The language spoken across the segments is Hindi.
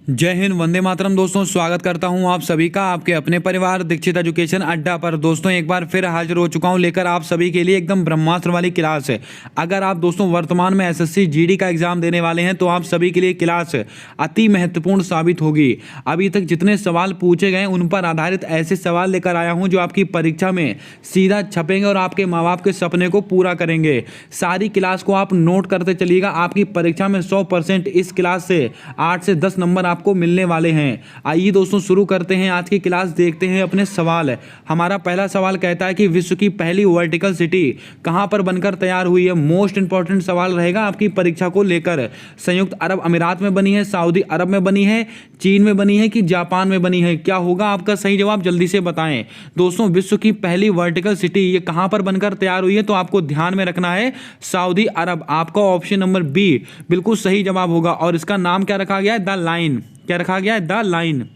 जय हिंद, वंदे मातरम। दोस्तों स्वागत करता हूं आप सभी का आपके अपने परिवार दीक्षित एजुकेशन अड्डा पर। दोस्तों एक बार फिर हाजिर हो चुका हूं लेकर आप सभी के लिए एकदम ब्रह्मास्त्र वाली क्लास है। अगर आप दोस्तों वर्तमान में एसएससी जीडी का एग्जाम देने वाले हैं तो आप सभी के लिए क्लास अति महत्वपूर्ण साबित होगी। अभी तक जितने सवाल पूछे गए उन पर आधारित ऐसे सवाल लेकर आया हूँ जो आपकी परीक्षा में सीधा छपेंगे और आपके माँ बाप के सपने को पूरा करेंगे। सारी क्लास को आप नोट करते चलिएगा। आपकी परीक्षा में 100% इस क्लास से 8 से 10 नंबर आपको मिलने वाले हैं। आइए दोस्तों शुरू करते हैं आज की क्लास। देखते हैं अपने सवाल। हमारा पहला सवाल कहता है कि विश्व की पहली वर्टिकल सिटी कहां पर बनकर तैयार हुई है। मोस्ट इंपॉर्टेंट सवाल रहेगा आपकी परीक्षा को लेकर। संयुक्त अरब अमीरात में बनी है, सऊदी अरब में बनी है, चीन में बनी है कि जापान में बनी है। क्या होगा आपका सही जवाब, जल्दी से बताएं। दोस्तों विश्व की पहली वर्टिकल सिटी ये कहां पर बनकर तैयार हुई है, तो आपको ध्यान में रखना है सऊदी अरब। आपका ऑप्शन नंबर बी बिल्कुल सही जवाब होगा। और इसका नाम क्या रखा गया है, द लाइन। क्या रखा गया है, द लाइन।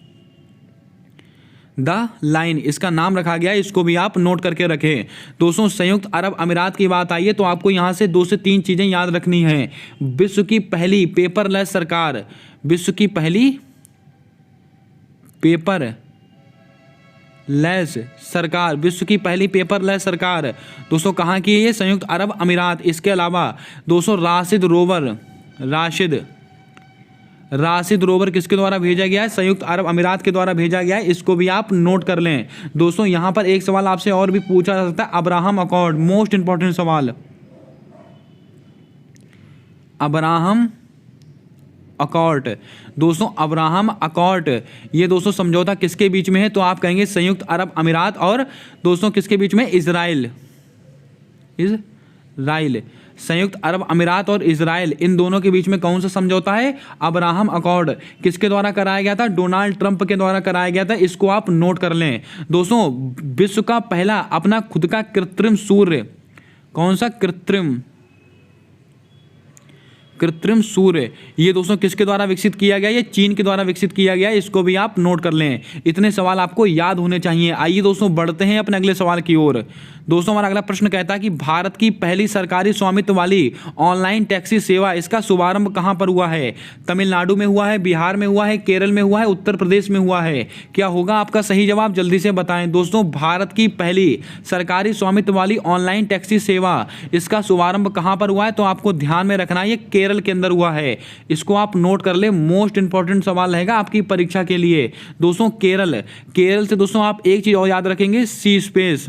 द लाइन इसका नाम रखा गया है, इसको भी आप नोट करके रखें। दोस्तों संयुक्त अरब अमीरात की बात आई है तो आपको यहां से 2 से 3 चीजें याद रखनी है। विश्व की पहली पेपरलेस सरकार, विश्व की पहली पेपर लेस सरकार, विश्व की पहली पेपरलेस सरकार दोस्तों कहाँ की है ये, संयुक्त अरब अमीरात। इसके अलावा दोस्तों राशिद रोवर किसके द्वारा भेजा गया है, संयुक्त अरब अमीरात के द्वारा भेजा गया है। इसको भी आप नोट कर लें। दोस्तों यहां पर एक सवाल आपसे और भी पूछा जा सकता है, अब्राहम अकॉर्ड। मोस्ट इंपॉर्टेंट सवाल, अब्राहम अकॉर्ड। दोस्तों अब्राहम अकॉर्ड ये दोस्तों समझौता किसके बीच में है, तो आप कहेंगे संयुक्त अरब अमीरात और दोस्तों किसके बीच में, इजराइल। संयुक्त अरब अमीरात और इजराइल इन दोनों के बीच में कौन सा समझौता है, अब्राहम अकॉर्ड। किसके द्वारा कराया गया था, डोनाल्ड ट्रंप के द्वारा कराया गया था। इसको आप नोट कर लें। दोस्तों विश्व का पहला अपना खुद का कृत्रिम सूर्य, कौन सा, कृत्रिम सूर्य, ये दोस्तों किसके द्वारा विकसित किया गया, ये चीन के द्वारा विकसित किया गया है। इसको भी आप नोट कर लें। इतने सवाल आपको याद होने चाहिए। आइए दोस्तों बढ़ते हैं अपने अगले सवाल की ओर। दोस्तों हमारा अगला प्रश्न कहता है कि भारत की पहली सरकारी स्वामित्व वाली ऑनलाइन टैक्सी सेवा, इसका शुभारंभ कहां पर हुआ है। तमिलनाडु में हुआ है, बिहार में हुआ है, केरल में हुआ है, उत्तर प्रदेश में हुआ है। क्या होगा आपका सही जवाब, जल्दी से बताएं। दोस्तों भारत की पहली सरकारी स्वामित्व वाली ऑनलाइन टैक्सी सेवा, इसका शुभारंभ कहां पर हुआ है, तो आपको ध्यान में रखना है ये केरल के अंदर हुआ है। इसको आप नोट कर ले। मोस्ट इंपॉर्टेंट सवाल रहेगा आपकी परीक्षा के लिए। दोस्तों केरल से दोस्तों आप एक चीज और याद रखेंगे, सी स्पेस।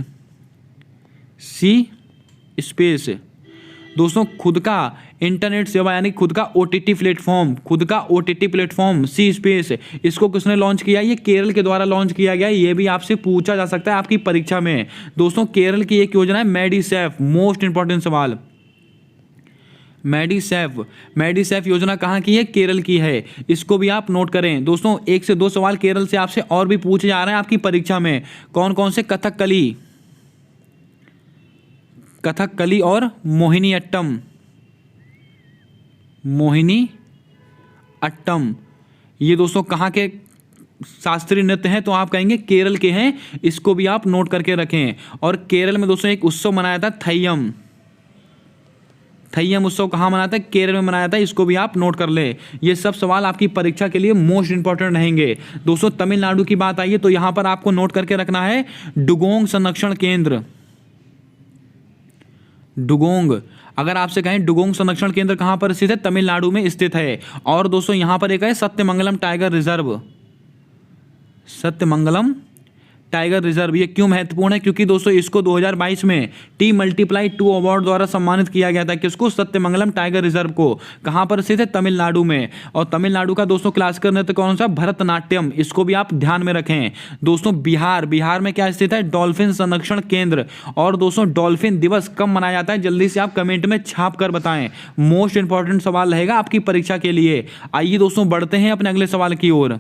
दोस्तों खुद का इंटरनेट सेवा यानी खुद का ओटीटी प्लेटफॉर्म सी स्पेस, इसको किसने लॉन्च किया, ये केरल के द्वारा लॉन्च किया गया। ये भी आपसे पूछा जा सकता है आपकी परीक्षा में। दोस्तों केरल की एक योजना है मेडिसेफ। मोस्ट इंपॉर्टेंट सवाल, मेडिसेफ योजना कहाँ की है, केरल की है। इसको भी आप नोट करें। दोस्तों 1 से 2 सवाल केरल से आपसे और भी पूछे जा रहे हैं आपकी परीक्षा में। कौन कौन से, कथकली और मोहिनी अट्टम, ये दोस्तों कहाँ के शास्त्रीय नृत्य हैं, तो आप कहेंगे केरल के हैं। इसको भी आप नोट करके रखें। और केरल में दोस्तों एक उत्सव मनाया था, थय्यम उत्सव कहाँ मनाया था, केरल में मनाया था। इसको भी आप नोट कर ले। ये सब सवाल आपकी परीक्षा के लिए मोस्ट इंपॉर्टेंट रहेंगे। दोस्तों तमिलनाडु की बात आई है तो यहां पर आपको नोट करके रखना है डुगोंग संरक्षण केंद्र। अगर आपसे कहें डुगोंग संरक्षण केंद्र कहां पर स्थित है, तमिलनाडु में स्थित है। और दोस्तों यहां पर एक है सत्यमंगलम टाइगर रिजर्व। ये क्यों महत्वपूर्ण है, क्योंकि दोस्तों इसको 2022 में T+2 अवार्ड द्वारा सम्मानित किया गया था। किसको, सत्यमंगलम टाइगर रिजर्व को। कहां पर स्थित है, तमिलनाडु में। और तमिलनाडु का दोस्तों क्लासिकल नृत्य कौन सा, भरतनाट्यम। इसको भी आप ध्यान में रखें। दोस्तों बिहार में क्या स्थित है, डॉल्फिन संरक्षण केंद्र। और दोस्तों डॉल्फिन दिवस कब मनाया जाता है, जल्दी से आप कमेंट में छाप कर बताएं। मोस्ट इंपॉर्टेंट सवाल रहेगा आपकी परीक्षा के लिए। आइए दोस्तों बढ़ते हैं अपने अगले सवाल की ओर।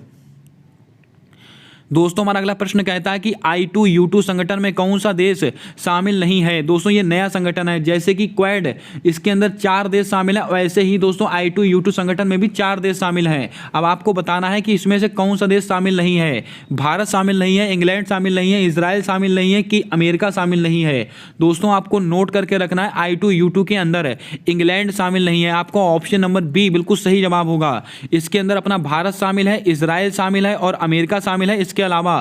दोस्तों हमारा अगला प्रश्न कहता है कि I2U2 संगठन में कौन सा देश शामिल नहीं है। दोस्तों ये नया संगठन है, जैसे कि क्वाड इसके अंदर 4 देश शामिल है, वैसे ही दोस्तों I2U2 संगठन में भी 4 देश शामिल हैं। अब आपको बताना है कि इसमें से कौन सा देश शामिल नहीं है। भारत शामिल नहीं है, इंग्लैंड शामिल नहीं है, इजराइल शामिल नहीं है कि अमेरिका शामिल नहीं है। दोस्तों आपको नोट करके रखना है I2U2 के अंदर इंग्लैंड शामिल नहीं है। आपको ऑप्शन नंबर बी बिल्कुल सही जवाब होगा। इसके अंदर अपना भारत शामिल है, इजराइल शामिल है और अमेरिका शामिल है। इसके अलावा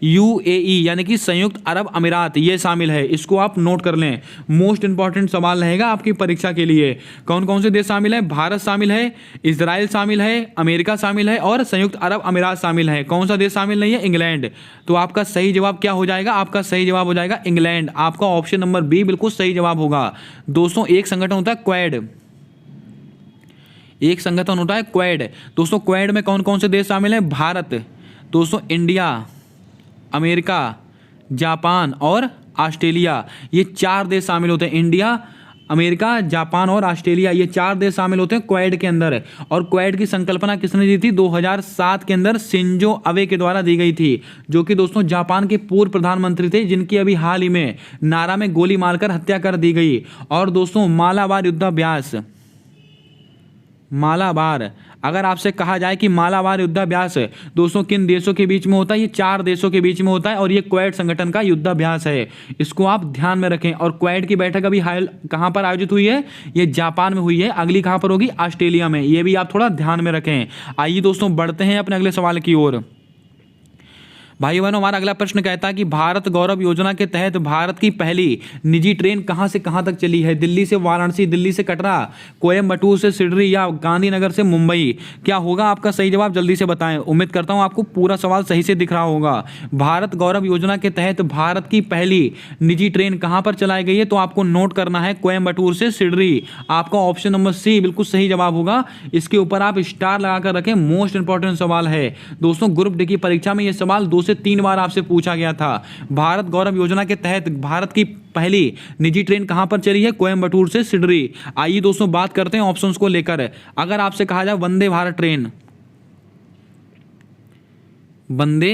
UAE यानी कि संयुक्त अरब अमीरात ये शामिल है। इसको आप नोट कर लें, मोस्ट इंपॉर्टेंट सवाल रहेगा आपकी परीक्षा के लिए। कौन कौन से देश शामिल है? भारत शामिल है, इजराइल शामिल है, अमेरिका शामिल है और संयुक्त अरब अमीरात शामिल है। कौन सा देश शामिल नहीं है? इंग्लैंड। तो आपका सही जवाब क्या हो जाएगा? आपका सही जवाब हो जाएगा इंग्लैंड। आपका ऑप्शन नंबर बी बिल्कुल सही जवाब होगा। दोस्तों एक संगठन होता है क्वाड, एक संगठन होता है क्वाड। दोस्तों क्वाड में कौन कौन से देश शामिल हैं? भारत, दोस्तों इंडिया, अमेरिका, जापान और ऑस्ट्रेलिया, ये 4 देश शामिल होते हैं। इंडिया, अमेरिका, जापान और ऑस्ट्रेलिया, ये 4 देश शामिल होते हैं क्वाड के अंदर। और क्वाड की संकल्पना किसने दी थी? 2007 के अंदर शिंजो अबे के द्वारा दी गई थी, जो कि दोस्तों जापान के पूर्व प्रधानमंत्री थे, जिनकी अभी हाल ही में नारा में गोली मारकर हत्या कर दी गई। और दोस्तों मालाबार युद्धाभ्यास, मालाबार, अगर आपसे कहा जाए कि मालाबार युद्धाभ्यास दोस्तों किन देशों के बीच में होता है? ये 4 देशों के बीच में होता है और ये क्वाड संगठन का युद्धाभ्यास है। इसको आप ध्यान में रखें। और क्वाड की बैठक अभी हाल कहाँ पर आयोजित हुई है? ये जापान में हुई है। अगली कहाँ पर होगी? ऑस्ट्रेलिया में। ये भी आप थोड़ा ध्यान में रखें। आइए दोस्तों बढ़ते हैं अपने अगले सवाल की ओर। भाई बहनों हमारा अगला प्रश्न कहता है कि भारत गौरव योजना के तहत भारत की पहली निजी ट्रेन कहां से कहां तक चली है? दिल्ली से वाराणसी, दिल्ली से कटरा, कोयम्बटूर से सिडरी या गांधीनगर से मुंबई? क्या होगा आपका सही जवाब? जल्दी से बताएं। उम्मीद करता हूं आपको पूरा सवाल सही से दिख रहा होगा। भारत गौरव योजना के तहत भारत की पहली निजी ट्रेन कहां पर चलाई गई है? तो आपको नोट करना है कोयम्बटूर से सिडरी। आपका ऑप्शन नंबर सी बिल्कुल सही जवाब होगा। इसके ऊपर आप स्टार लगाकर रखें, मोस्ट इंपॉर्टेंट सवाल है। दोस्तों ग्रुप डी की परीक्षा में यह सवाल 2 से 3 बार आपसे पूछा गया था। भारत गौरव योजना के तहत भारत की पहली निजी ट्रेन कहां पर चली है? कोयम्बटूर से सिडरी। आइए दोस्तों बात करते हैं ऑप्शंस को लेकर। अगर आपसे कहा जाए वंदे भारत ट्रेन, वंदे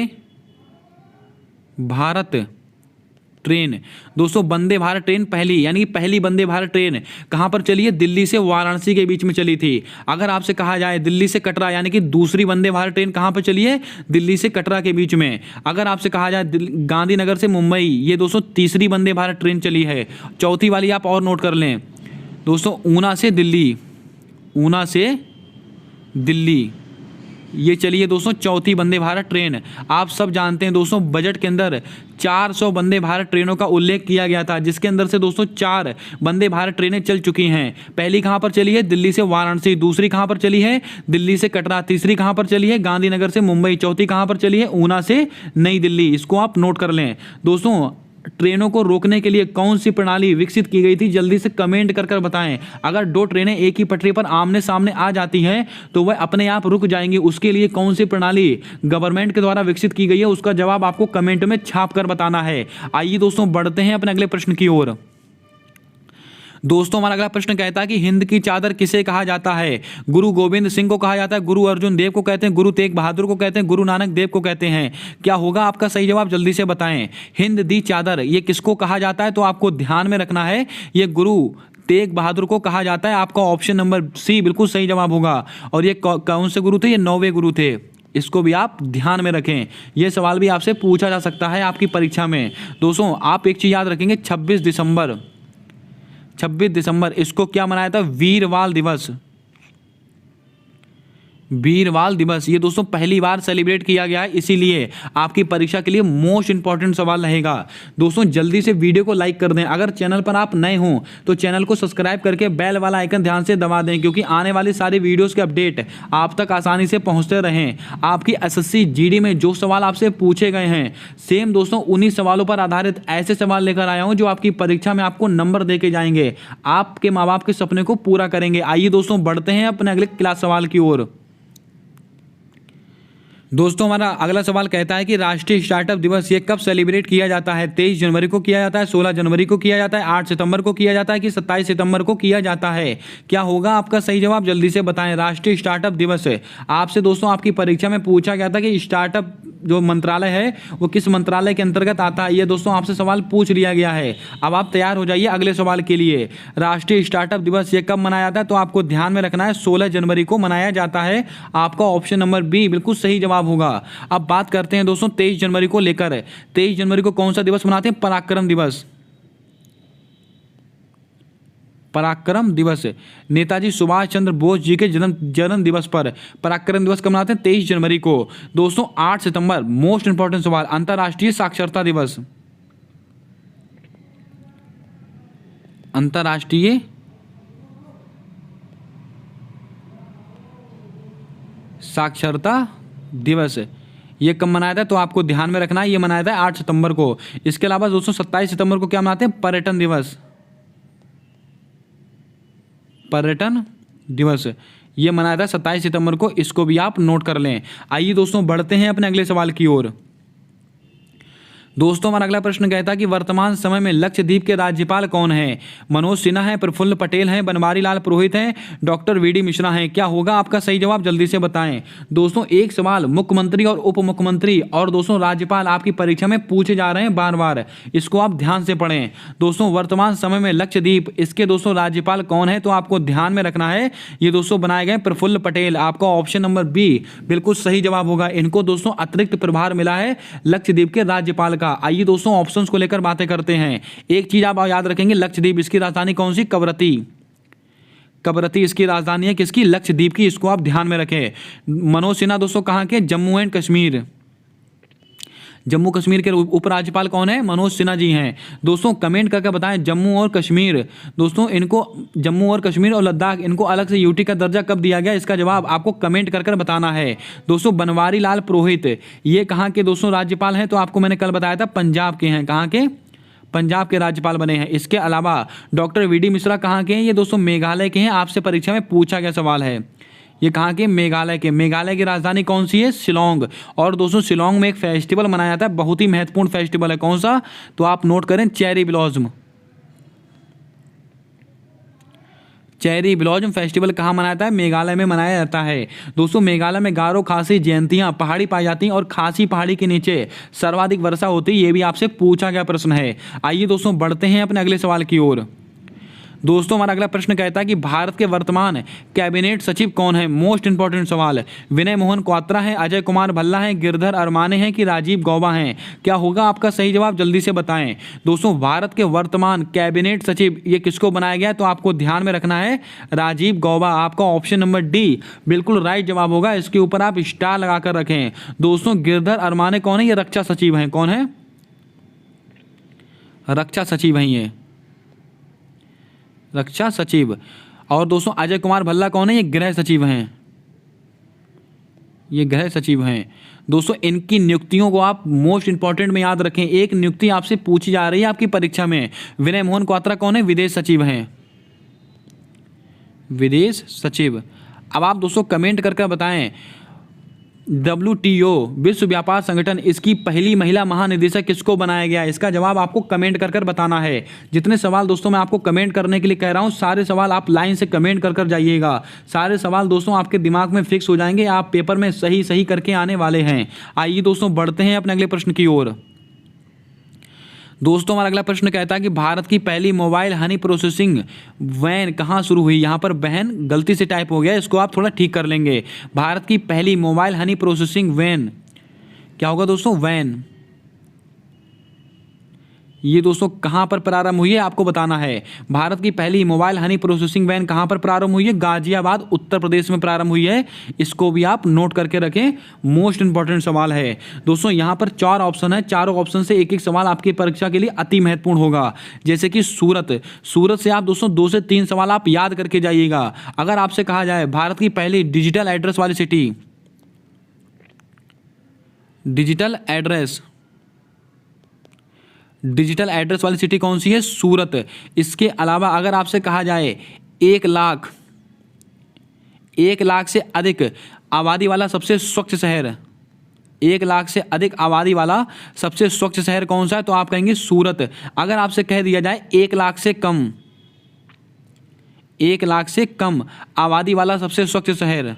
भारत ट्रेन, दोस्तों वंदे भारत ट्रेन पहली यानी कि पहली वंदे भारत ट्रेन कहां पर चली है? दिल्ली से वाराणसी के बीच में चली थी। अगर आपसे कहा जाए दिल्ली से कटरा यानी कि दूसरी वंदे भारत ट्रेन कहां पर चली है? दिल्ली से कटरा के बीच में। अगर आपसे कहा जाए गांधीनगर से मुंबई, ये दोस्तों तीसरी वंदे भारत ट्रेन चली है। चौथी वाली आप और नोट कर लें दोस्तों, ऊना से दिल्ली, ऊना से दिल्ली ये चलिए दोस्तों चौथी वंदे भारत ट्रेन। आप सब जानते हैं दोस्तों बजट के अंदर 400 वंदे भारत ट्रेनों का उल्लेख किया गया था, जिसके अंदर से दोस्तों 4 वंदे भारत ट्रेनें चल चुकी हैं। पहली कहां पर चली है? दिल्ली से वाराणसी। दूसरी कहां पर चली है? दिल्ली से कटरा। तीसरी कहां पर चली है? गांधीनगर से मुंबई। चौथी कहां पर चली है? ऊना से नई दिल्ली। इसको आप नोट कर लें। दोस्तों ट्रेनों को रोकने के लिए कौन सी प्रणाली विकसित की गई थी? जल्दी से कमेंट कर बताएं। अगर 2 ट्रेनें एक ही पटरी पर आमने सामने आ जाती हैं तो वह अपने आप रुक जाएंगी। उसके लिए कौन सी प्रणाली गवर्नमेंट के द्वारा विकसित की गई है? उसका जवाब आपको कमेंट में छाप कर बताना है। आइए दोस्तों बढ़ते हैं अपने अगले प्रश्न की ओर। दोस्तों हमारा अगला प्रश्न कहता है कि हिंद की चादर किसे कहा जाता है? गुरु गोविंद सिंह को कहा जाता है, गुरु अर्जुन देव को कहते हैं, गुरु तेग बहादुर को कहते हैं, गुरु नानक देव को कहते हैं? क्या होगा आपका सही जवाब? जल्दी से बताएं। हिंद दी चादर ये किसको कहा जाता है? तो आपको ध्यान में रखना है, ये गुरु तेग बहादुर को कहा जाता है। आपका ऑप्शन नंबर सी बिल्कुल सही जवाब होगा। और ये कौन से गुरु थे? ये 9वें गुरु थे। इसको भी आप ध्यान में रखें, यह सवाल भी आपसे पूछा जा सकता है आपकी परीक्षा में। दोस्तों आप एक चीज याद रखेंगे, 26 दिसंबर इसको क्या मनाया था? वीरवाल दिवस। वीरवाल दिवस ये दोस्तों पहली बार सेलिब्रेट किया गया है, इसीलिए आपकी परीक्षा के लिए मोस्ट इंपॉर्टेंट सवाल रहेगा। दोस्तों जल्दी से वीडियो को लाइक कर दें। अगर चैनल पर आप नए हों तो चैनल को सब्सक्राइब करके बेल वाला आइकन ध्यान से दबा दें, क्योंकि आने वाली सारी वीडियोस के अपडेट आप तक आसानी से पहुंचते रहें। आपकी एसएससी जीडी में जो सवाल आपसे पूछे गए हैं सेम दोस्तों उन्हीं सवालों पर आधारित ऐसे सवाल लेकर आया हूं जो आपकी परीक्षा में आपको नंबर दे के जाएंगे, आपके माँ बाप के सपने को पूरा करेंगे। आइए दोस्तों बढ़ते हैं अपने अगले क्लास सवाल की ओर। दोस्तों हमारा अगला सवाल कहता है कि राष्ट्रीय स्टार्टअप दिवस ये कब सेलिब्रेट किया जाता है? 23 जनवरी को किया जाता है, 16 जनवरी को किया जाता है, 8 सितंबर को किया जाता है कि 27 सितंबर को किया जाता है? क्या होगा आपका सही जवाब? जल्दी से बताएं। राष्ट्रीय स्टार्टअप दिवस आपसे दोस्तों आपकी परीक्षा में पूछा गया था कि स्टार्टअप जो मंत्रालय है वो किस मंत्रालय के अंतर्गत आता है, ये दोस्तों आपसे सवाल पूछ लिया गया है। अब आप तैयार हो जाइए अगले सवाल के लिए। राष्ट्रीय स्टार्टअप दिवस ये कब मनाया जाता है, तो आपको ध्यान में रखना है 16 जनवरी को मनाया जाता है। आपका ऑप्शन नंबर बी बिल्कुल सही जवाब होगा। अब बात करते हैं दोस्तों 23 जनवरी को लेकर। 23 जनवरी को कौन सा दिवस मनाते हैं, पराक्रम दिवस। पराक्रम दिवस नेताजी सुभाष चंद्र बोस जी के जन्म दिवस पर पराक्रम दिवस कब मनाते हैं, 23 जनवरी को। दोस्तों 8 सितंबर मोस्ट इंपॉर्टेंट सवाल, अंतर्राष्ट्रीय साक्षरता दिवस। अंतर्राष्ट्रीय साक्षरता दिवस ये कब मनाया था, तो आपको ध्यान में रखना है ये मनाया था 8 सितंबर को। इसके अलावा दोस्तों 27 सितंबर को क्या मनाते हैं, पर्यटन दिवस। पर्यटन दिवस ये मनाया था 27 सितंबर को, इसको भी आप नोट कर लें। आइए दोस्तों बढ़ते हैं अपने अगले सवाल की ओर। दोस्तों हमारा अगला प्रश्न कहता है कि वर्तमान समय में लक्षद्वीप के राज्यपाल कौन हैं। मनोज सिन्हा हैं, प्रफुल्ल पटेल हैं, बनवारी लाल पुरोहित हैं, डॉक्टर वी डी मिश्रा हैं। क्या होगा आपका सही जवाब, जल्दी से बताएं। दोस्तों एक सवाल मुख्यमंत्री और उप मुख्यमंत्री और दोस्तों राज्यपाल आपकी परीक्षा में पूछे जा रहे हैं बार बार, इसको आप ध्यान से पढ़ें। दोस्तों वर्तमान समय में लक्षद्वीप, इसके दोस्तों राज्यपाल कौन है, तो आपको ध्यान में रखना है ये दोस्तों बनाए गए प्रफुल्ल पटेल। आपका ऑप्शन नंबर बी बिल्कुल सही जवाब होगा। इनको दोस्तों अतिरिक्त प्रभार मिला है लक्षद्वीप के राज्यपाल। आइए दोस्तों ऑप्शंस को लेकर बातें करते हैं। एक चीज आप याद रखेंगे, लक्षद्वीप इसकी राजधानी कौन सी, कवरत्ती। कवरत्ती इसकी राजधानी है किसकी, लक्षद्वीप की, इसको आप ध्यान में रखें। मनोज सिन्हा दोस्तों कहां के, जम्मू एंड कश्मीर। जम्मू कश्मीर के उपराज्यपाल कौन है, मनोज सिन्हा जी हैं। दोस्तों कमेंट करके बताएं जम्मू और कश्मीर, दोस्तों इनको जम्मू और कश्मीर और लद्दाख इनको अलग से यूटी का दर्जा कब दिया गया, इसका जवाब आपको कमेंट कर बताना है। दोस्तों बनवारी लाल पुरोहित ये कहाँ के दोस्तों राज्यपाल हैं, तो आपको मैंने कल बताया था पंजाब के हैं। कहाँ के, पंजाब के राज्यपाल बने हैं। इसके अलावा डॉक्टर वी डी मिश्रा कहाँ के हैं, ये दोस्तों मेघालय के हैं। आपसे परीक्षा में पूछा गया सवाल है। ये कहाँ के, मेघालय के। मेघालय की राजधानी कौन सी है, शिलोंग। और दोस्तों शिलोंग में एक फेस्टिवल मनाया जाता है, बहुत ही महत्वपूर्ण फेस्टिवल है, कौन सा, तो आप नोट करें, cherry blossom. Cherry blossom festival कहाँ मनाया जाता है, मेघालय में मनाया जाता है। दोस्तों मेघालय में गारो खासी जयंतियाँ पहाड़ी पाई जाती हैं और खासी पहाड़ी के नीचे सर्वाधिक वर्षा होती है, ये भी आपसे पूछा गया प्रश्न है। आइए दोस्तों बढ़ते हैं अपने अगले सवाल की ओर। दोस्तों हमारा अगला प्रश्न कहता है कि भारत के वर्तमान कैबिनेट सचिव कौन है, मोस्ट इंपॉर्टेंट सवाल। विनय मोहन क्वात्रा हैं, अजय कुमार भल्ला हैं, गिरधर अरमाने हैं कि राजीव गौबा हैं। क्या होगा आपका सही जवाब, जल्दी से बताएं। दोस्तों भारत के वर्तमान कैबिनेट सचिव ये किसको बनाया गया है, तो आपको ध्यान में रखना है राजीव गौबा। आपका ऑप्शन नंबर डी बिल्कुल राइट जवाब होगा, इसके ऊपर आप स्टार लगाकर रखें। दोस्तों गिरधर अरमाने कौन है, ये रक्षा सचिव हैं। कौन है, रक्षा सचिव हैं ये, रक्षा सचिव। और दोस्तों अजय कुमार भल्ला कौन है, ये गृह सचिव हैं, ये गृह सचिव हैं। दोस्तों इनकी नियुक्तियों को आप मोस्ट इंपॉर्टेंट में याद रखें, एक नियुक्ति आपसे पूछी जा रही है आपकी परीक्षा में। विनय मोहन क्वात्रा कौन है, विदेश सचिव हैं, विदेश सचिव। अब आप दोस्तों कमेंट करके बताएं WTO विश्व व्यापार संगठन, इसकी पहली महिला महानिदेशक किसको बनाया गया, इसका जवाब आपको कमेंट कर बताना है। जितने सवाल दोस्तों मैं आपको कमेंट करने के लिए कह रहा हूं, सारे सवाल आप लाइन से कमेंट कर जाइएगा। सारे सवाल दोस्तों आपके दिमाग में फिक्स हो जाएंगे, आप पेपर में सही करके आने वाले हैं। आइए दोस्तों बढ़ते हैं अपने अगले प्रश्न की ओर। दोस्तों हमारा अगला प्रश्न कहता है कि भारत की पहली मोबाइल हनी प्रोसेसिंग वैन कहाँ शुरू हुई। यहाँ पर बहन गलती से टाइप हो गया, इसको आप थोड़ा ठीक कर लेंगे। भारत की पहली मोबाइल हनी प्रोसेसिंग वैन क्या होगा दोस्तों, वैन ये दोस्तों कहाँ पर प्रारंभ हुई है आपको बताना है। भारत की पहली मोबाइल हनी प्रोसेसिंग वैन कहाँ पर प्रारंभ हुई है, गाजियाबाद उत्तर प्रदेश में प्रारंभ हुई है। इसको भी आप नोट करके रखें, मोस्ट इंपॉर्टेंट सवाल है। दोस्तों यहाँ पर 4 ऑप्शन है, चारों ऑप्शन से एक सवाल आपकी परीक्षा के लिए अति महत्वपूर्ण होगा। जैसे कि सूरत, सूरत से आप दोस्तों 2 से 3 सवाल आप याद करके जाइएगा। अगर आपसे कहा जाए भारत की पहली डिजिटल एड्रेस वाली सिटी, डिजिटल एड्रेस वाली सिटी कौन सी है, सूरत। इसके अलावा अगर आपसे कहा जाए 1 लाख से अधिक आबादी वाला सबसे स्वच्छ शहर, 1 लाख से अधिक आबादी वाला सबसे स्वच्छ शहर कौन सा है, तो आप कहेंगे सूरत। अगर आपसे कह दिया जाए 1 लाख से कम आबादी वाला सबसे स्वच्छ शहर,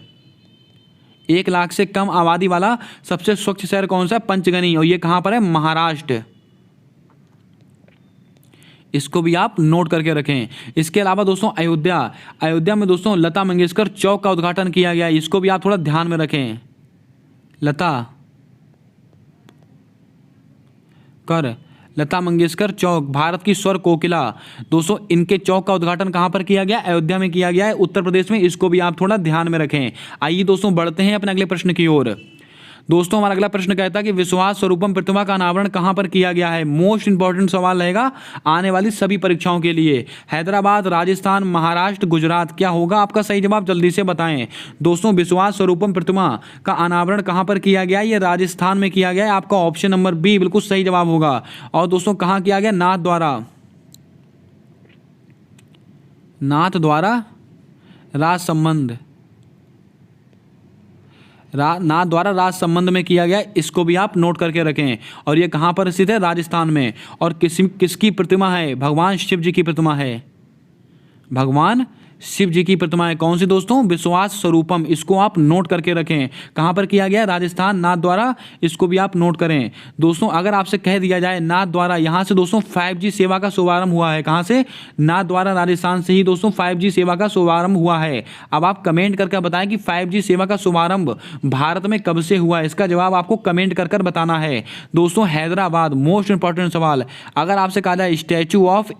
1 लाख से कम आबादी वाला सबसे स्वच्छ शहर कौन सा है? पंचगनी। और ये कहाँ पर है? महाराष्ट्र। इसको भी आप नोट करके रखें। इसके अलावा दोस्तों अयोध्या में दोस्तों लता मंगेशकर चौक का उद्घाटन किया गया, इसको भी आप थोड़ा ध्यान में रखें। लता मंगेशकर चौक, भारत की स्वर कोकिला, दोस्तों इनके चौक का उद्घाटन कहां पर किया गया? अयोध्या में किया गया है, उत्तर प्रदेश में। इसको भी आप थोड़ा ध्यान में रखें। आइए दोस्तों बढ़ते हैं अपने अगले प्रश्न की ओर। दोस्तों हमारा अगला प्रश्न कहता है कि विश्वास स्वरूपम प्रतिमा का अनावरण कहां पर किया गया है? मोस्ट इंपॉर्टेंट सवाल रहेगा आने वाली सभी परीक्षाओं के लिए। हैदराबाद, राजस्थान, महाराष्ट्र, गुजरात, क्या होगा आपका सही जवाब? जल्दी से बताएं। दोस्तों विश्वास स्वरूपम प्रतिमा का अनावरण कहां पर किया गया? ये राजस्थान में किया गया है। आपका ऑप्शन नंबर बी बिल्कुल सही जवाब होगा। और दोस्तों कहां किया गया? नाथ द्वारा राज संबंध में किया गया, इसको भी आप नोट करके रखें। और ये कहां पर स्थित है? राजस्थान में। और किसकी प्रतिमा है? भगवान शिव जी की प्रतिमा है। भगवान शिव जी की प्रतिमा है। कौन सी दोस्तों? विश्वास स्वरूपम। इसको आप नोट करके रखें। कहां पर किया गया? राजस्थान, नाथ द्वारा। इसको भी आप नोट करें। दोस्तों अगर आपसे कह दिया जाए नाथ द्वारा, यहां से दोस्तों 5G सेवा का शुभारंभ हुआ है। कहां से? नाथ द्वारा, राजस्थान से ही दोस्तों 5G सेवा का शुभारंभ हुआ है। अब आप कमेंट करके बताएं कि 5G सेवा का शुभारंभ भारत में कब से हुआ है? इसका जवाब आपको कमेंट कर बताना है। दोस्तों हैदराबाद, मोस्ट इंपॉर्टेंट सवाल। अगर आपसे कहा जाए स्टैचू ऑफ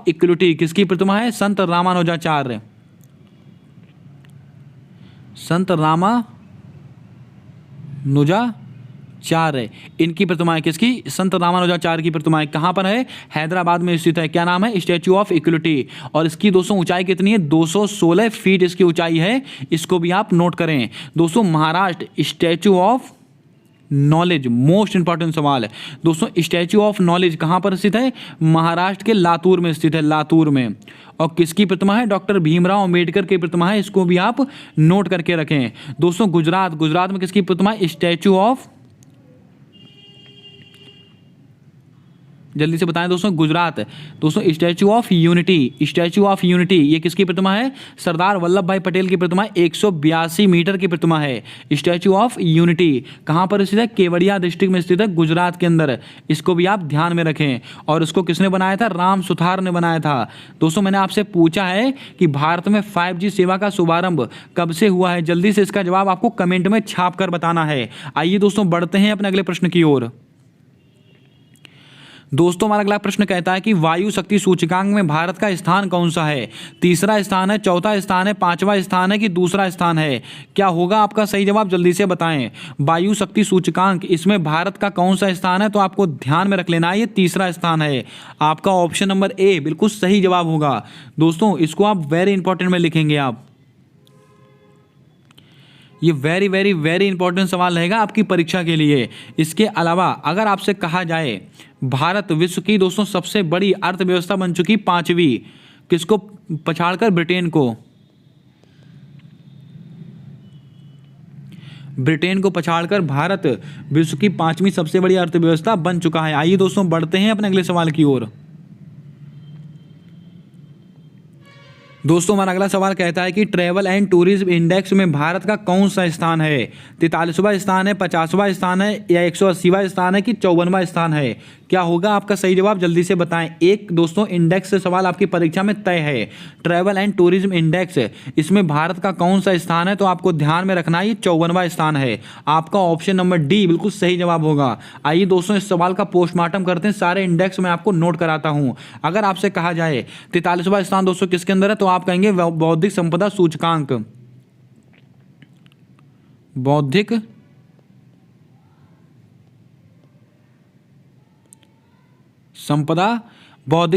इक्विलिटी किसकी प्रतिमा है? संत रामानुजाचार्य। इनकी प्रतिमा है। किसकी? संत रामानुजाचार्य की प्रतिमा है। कहां पर है? हैदराबाद में स्थित है। क्या नाम है? Statue of equality. और इसकी दोस्तों ऊंचाई कितनी है? 216 फीट इसकी ऊंचाई है। इसको भी आप नोट करें। दोस्तों Maharashtra, statue of knowledge, most important सवाल है दोस्तों। स्टैचू ऑफ नॉलेज कहां पर स्थित है? महाराष्ट्र के लातूर में स्थित है, लातूर में। और किसकी प्रतिमा है? डॉक्टर भीमराव अंबेडकर की प्रतिमा है। इसको भी आप नोट करके रखें। दोस्तों गुजरात में किसकी प्रतिमा है? स्टैचू ऑफ, जल्दी से बताएं दोस्तों। गुजरात दोस्तों स्टैचू ऑफ यूनिटी, ये किसकी प्रतिमा है? सरदार वल्लभ भाई पटेल की प्रतिमा। 182 मीटर की प्रतिमा है स्टैचू ऑफ यूनिटी। कहां पर स्थित है? केवड़िया डिस्ट्रिक्ट में स्थित है, गुजरात के अंदर। इसको भी आप ध्यान में रखें। और इसको किसने बनाया था? राम सुथार ने बनाया था। दोस्तों मैंने आपसे पूछा है कि भारत में 5G सेवा का शुभारंभ कब से हुआ है? जल्दी से इसका जवाब आपको कमेंट में छाप कर बताना है। आइए दोस्तों बढ़ते हैं अपने अगले प्रश्न की ओर। दोस्तों हमारा अगला प्रश्न कहता है कि वायु शक्ति सूचकांक में भारत का स्थान कौन सा है? तीसरा स्थान है, चौथा स्थान है, पांचवा स्थान है कि दूसरा स्थान है? क्या होगा आपका सही जवाब? जल्दी से बताएं। वायु शक्ति सूचकांक, इसमें भारत का कौन सा स्थान है? तो आपको ध्यान में रख लेना है, ये तीसरा स्थान है। आपका ऑप्शन नंबर ए बिल्कुल सही जवाब होगा। दोस्तों इसको आप वेरी इंपॉर्टेंट में लिखेंगे। आप ये वेरी वेरी वेरी इंपॉर्टेंट सवाल रहेगा आपकी परीक्षा के लिए। इसके अलावा अगर आपसे कहा जाए भारत विश्व की दोस्तों सबसे बड़ी अर्थव्यवस्था बन चुकी 5वीं, किसको पछाड़कर? ब्रिटेन को पछाड़कर भारत विश्व की 5वीं सबसे बड़ी अर्थव्यवस्था बन चुका है। आइए दोस्तों बढ़ते हैं अपने अगले सवाल की ओर। दोस्तों हमारा अगला सवाल कहता है कि ट्रैवल एंड टूरिज्म इंडेक्स में भारत का कौन सा स्थान है? 43वां स्थान है, 50वां स्थान है या 180वां स्थान है कि 54वां स्थान है? क्या होगा आपका सही जवाब? जल्दी से बताएं। एक दोस्तों इंडेक्स से सवाल आपकी परीक्षा में तय है, ट्रैवल एंड टूरिज्म इंडेक्स, इसमें भारत का कौन सा स्थान है? तो आपको ध्यान में रखना है ये 54वां स्थान है। आपका ऑप्शन नंबर डी बिल्कुल सही जवाब होगा। आइए दोस्तों इस सवाल का पोस्टमार्टम करते हैं। सारे इंडेक्स मैं आपको नोट कराता हूं। अगर आपसे कहा जाए 43वां स्थान दोस्तों किसके अंदर है? तो आप कहेंगे बौद्धिक संपदा सूचकांक। बौद्धिक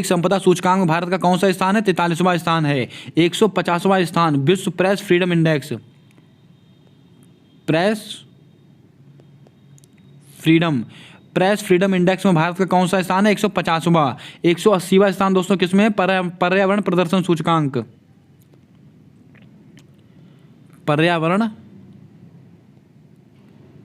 संपदा सूचकांक में भारत का कौन सा स्थान है? 43वां स्थान है। 150वां स्थान विश्व press freedom index, press freedom index में भारत का कौन सा स्थान है? 150वां। 180वां स्थान दोस्तों किसमें है? पर्यावरण प्रदर्शन सूचकांक, पर्यावरण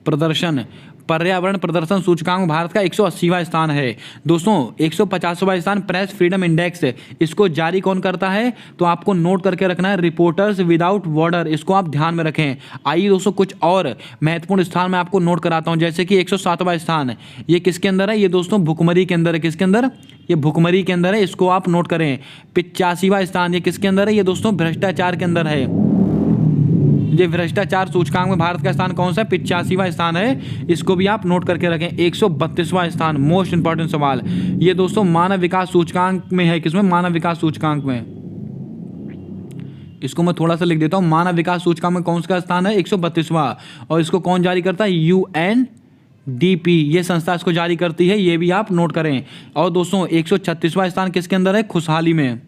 प्रदर्शन पर्यावरण प्रदर्शन सूचकांक में भारत का 180वां स्थान है। दोस्तों 150वां स्थान प्रेस फ्रीडम इंडेक्स, इसको जारी कौन करता है, तो आपको नोट करके रखना है, रिपोर्टर्स विदाउट बॉर्डर, इसको आप ध्यान में रखें। आइए दोस्तों कुछ और महत्वपूर्ण स्थान मैं आपको नोट कराता हूं, जैसे कि 107वां स्थान, ये किसके अंदर है, ये दोस्तों भुखमरी के अंदर है। किसके अंदर, ये भुखमरी के अंदर है, इसको आप नोट करें। 85वां स्थान, ये किसके अंदर है, ये दोस्तों भ्रष्टाचार के अंदर है। ये भ्रष्टाचार सूचकांक में भारत का स्थान कौन सा है, 85वां स्थान है, इसको भी आप नोट करके रखें। 132वां स्थान, मोस्ट इंपॉर्टेंट सवाल, ये दोस्तों मानव विकास सूचकांक में है। किसमें, मानव विकास सूचकांक में, इसको मैं थोड़ा सा लिख देता हूं, मानव विकास सूचकांक में कौन सा स्थान है, 132वां। और इसको कौन जारी करता है, UNDP, ये संस्था इसको जारी करती है, ये भी आप नोट करें। और दोस्तों 136वां स्थान किसके अंदर है, खुशहाली में,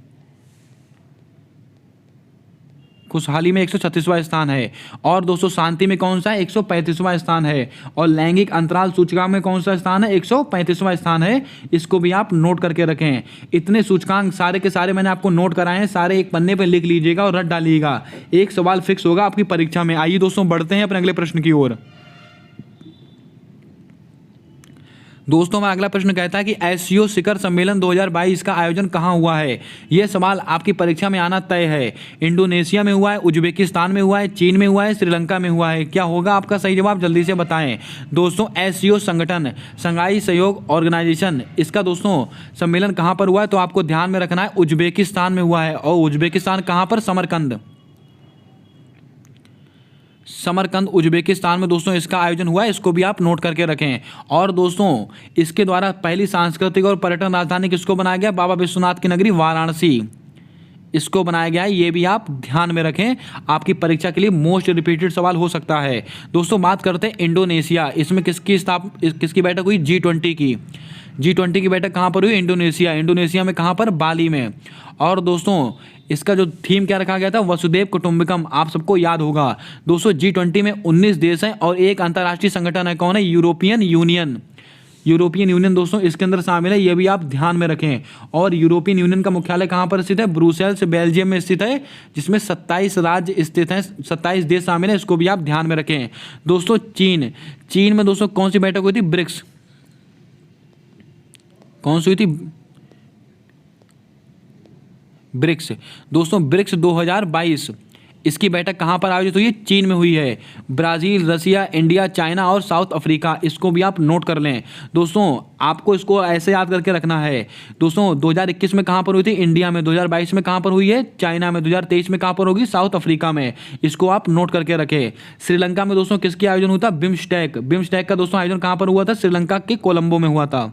खुशहाली में 136वां स्थान है। और दोस्तों शांति में कौन सा है, 135वां स्थान है। और लैंगिक अंतराल सूचकांक में कौन सा स्थान है, 135वां स्थान है, इसको भी आप नोट करके रखें। इतने सूचकांक सारे के सारे मैंने आपको नोट कराए हैं, सारे एक पन्ने पे लिख लीजिएगा और रट डालिएगा, एक सवाल फिक्स होगा आपकी परीक्षा में। आइए दोस्तों बढ़ते हैं अपने अगले प्रश्न की ओर। दोस्तों हमारा अगला प्रश्न कहता है कि एससीओ शिखर सम्मेलन 2022 का आयोजन कहाँ हुआ है। यह सवाल आपकी परीक्षा में आना तय है। इंडोनेशिया में हुआ है, उज्बेकिस्तान में हुआ है, चीन में हुआ है, श्रीलंका में हुआ है। क्या होगा आपका सही जवाब, जल्दी से बताएं। दोस्तों एससीओ संगठन, शंघाई सहयोग ऑर्गेनाइजेशन, इसका दोस्तों सम्मेलन कहाँ पर हुआ है, तो आपको ध्यान में रखना है उज्बेकिस्तान में हुआ है। और उज्बेकिस्तान कहाँ पर, समरकंद, समरकंद उज्बेकिस्तान में दोस्तों इसका आयोजन हुआ है, इसको भी आप नोट करके रखें। और दोस्तों इसके द्वारा पहली सांस्कृतिक और पर्यटन राजधानी किसको बनाया गया, बाबा विश्वनाथ की नगरी वाराणसी, इसको बनाया गया है, ये भी आप ध्यान में रखें, आपकी परीक्षा के लिए मोस्ट रिपीटेड सवाल हो सकता है। दोस्तों बात करते हैं इंडोनेशिया, इसमें किसकी बैठक हुई, G20 की। G20 की बैठक कहाँ पर हुई, इंडोनेशिया, इंडोनेशिया में कहाँ पर, बाली में। और दोस्तों इसका जो थीम क्या रखा गया था, वसुदेव कुटुंबकम, आप सबको याद होगा। दोस्तों G20 में 19 देश हैं और एक अंतर्राष्ट्रीय संगठन है, कौन है, यूरोपियन यूनियन। यूरोपियन यूनियन दोस्तों इसके अंदर शामिल है, ये भी आप ध्यान में रखें। और यूरोपियन यूनियन का मुख्यालय कहाँ पर स्थित है, ब्रुसेल्स बेल्जियम में स्थित है, जिसमें 27 राज्य स्थित हैं, 27 देश शामिल है, इसको भी आप ध्यान में रखें। दोस्तों चीन में दोस्तों कौन सी बैठक हुई थी, ब्रिक्स, कौन सी हुई थी, ब्रिक्स। दोस्तों ब्रिक्स 2022, इसकी बैठक कहाँ पर आयोजित हुई है, चीन में हुई है। ब्राज़ील, रसिया, इंडिया, चाइना और साउथ अफ्रीका, इसको भी आप नोट कर लें। दोस्तों आपको इसको ऐसे याद करके रखना है। दोस्तों 2021 में कहाँ पर हुई थी, इंडिया में। 2022 में कहाँ पर हुई है, चाइना में। 2023 में कहाँ पर होगी, साउथ अफ्रीका में, इसको आप नोट करके रखें। श्रीलंका में दोस्तों किसके आयोजन हुआ था, बिम्स्टेक, बिम्स्टेक का दोस्तों आयोजन कहाँ पर हुआ था, श्रीलंका के कोलंबो में हुआ था,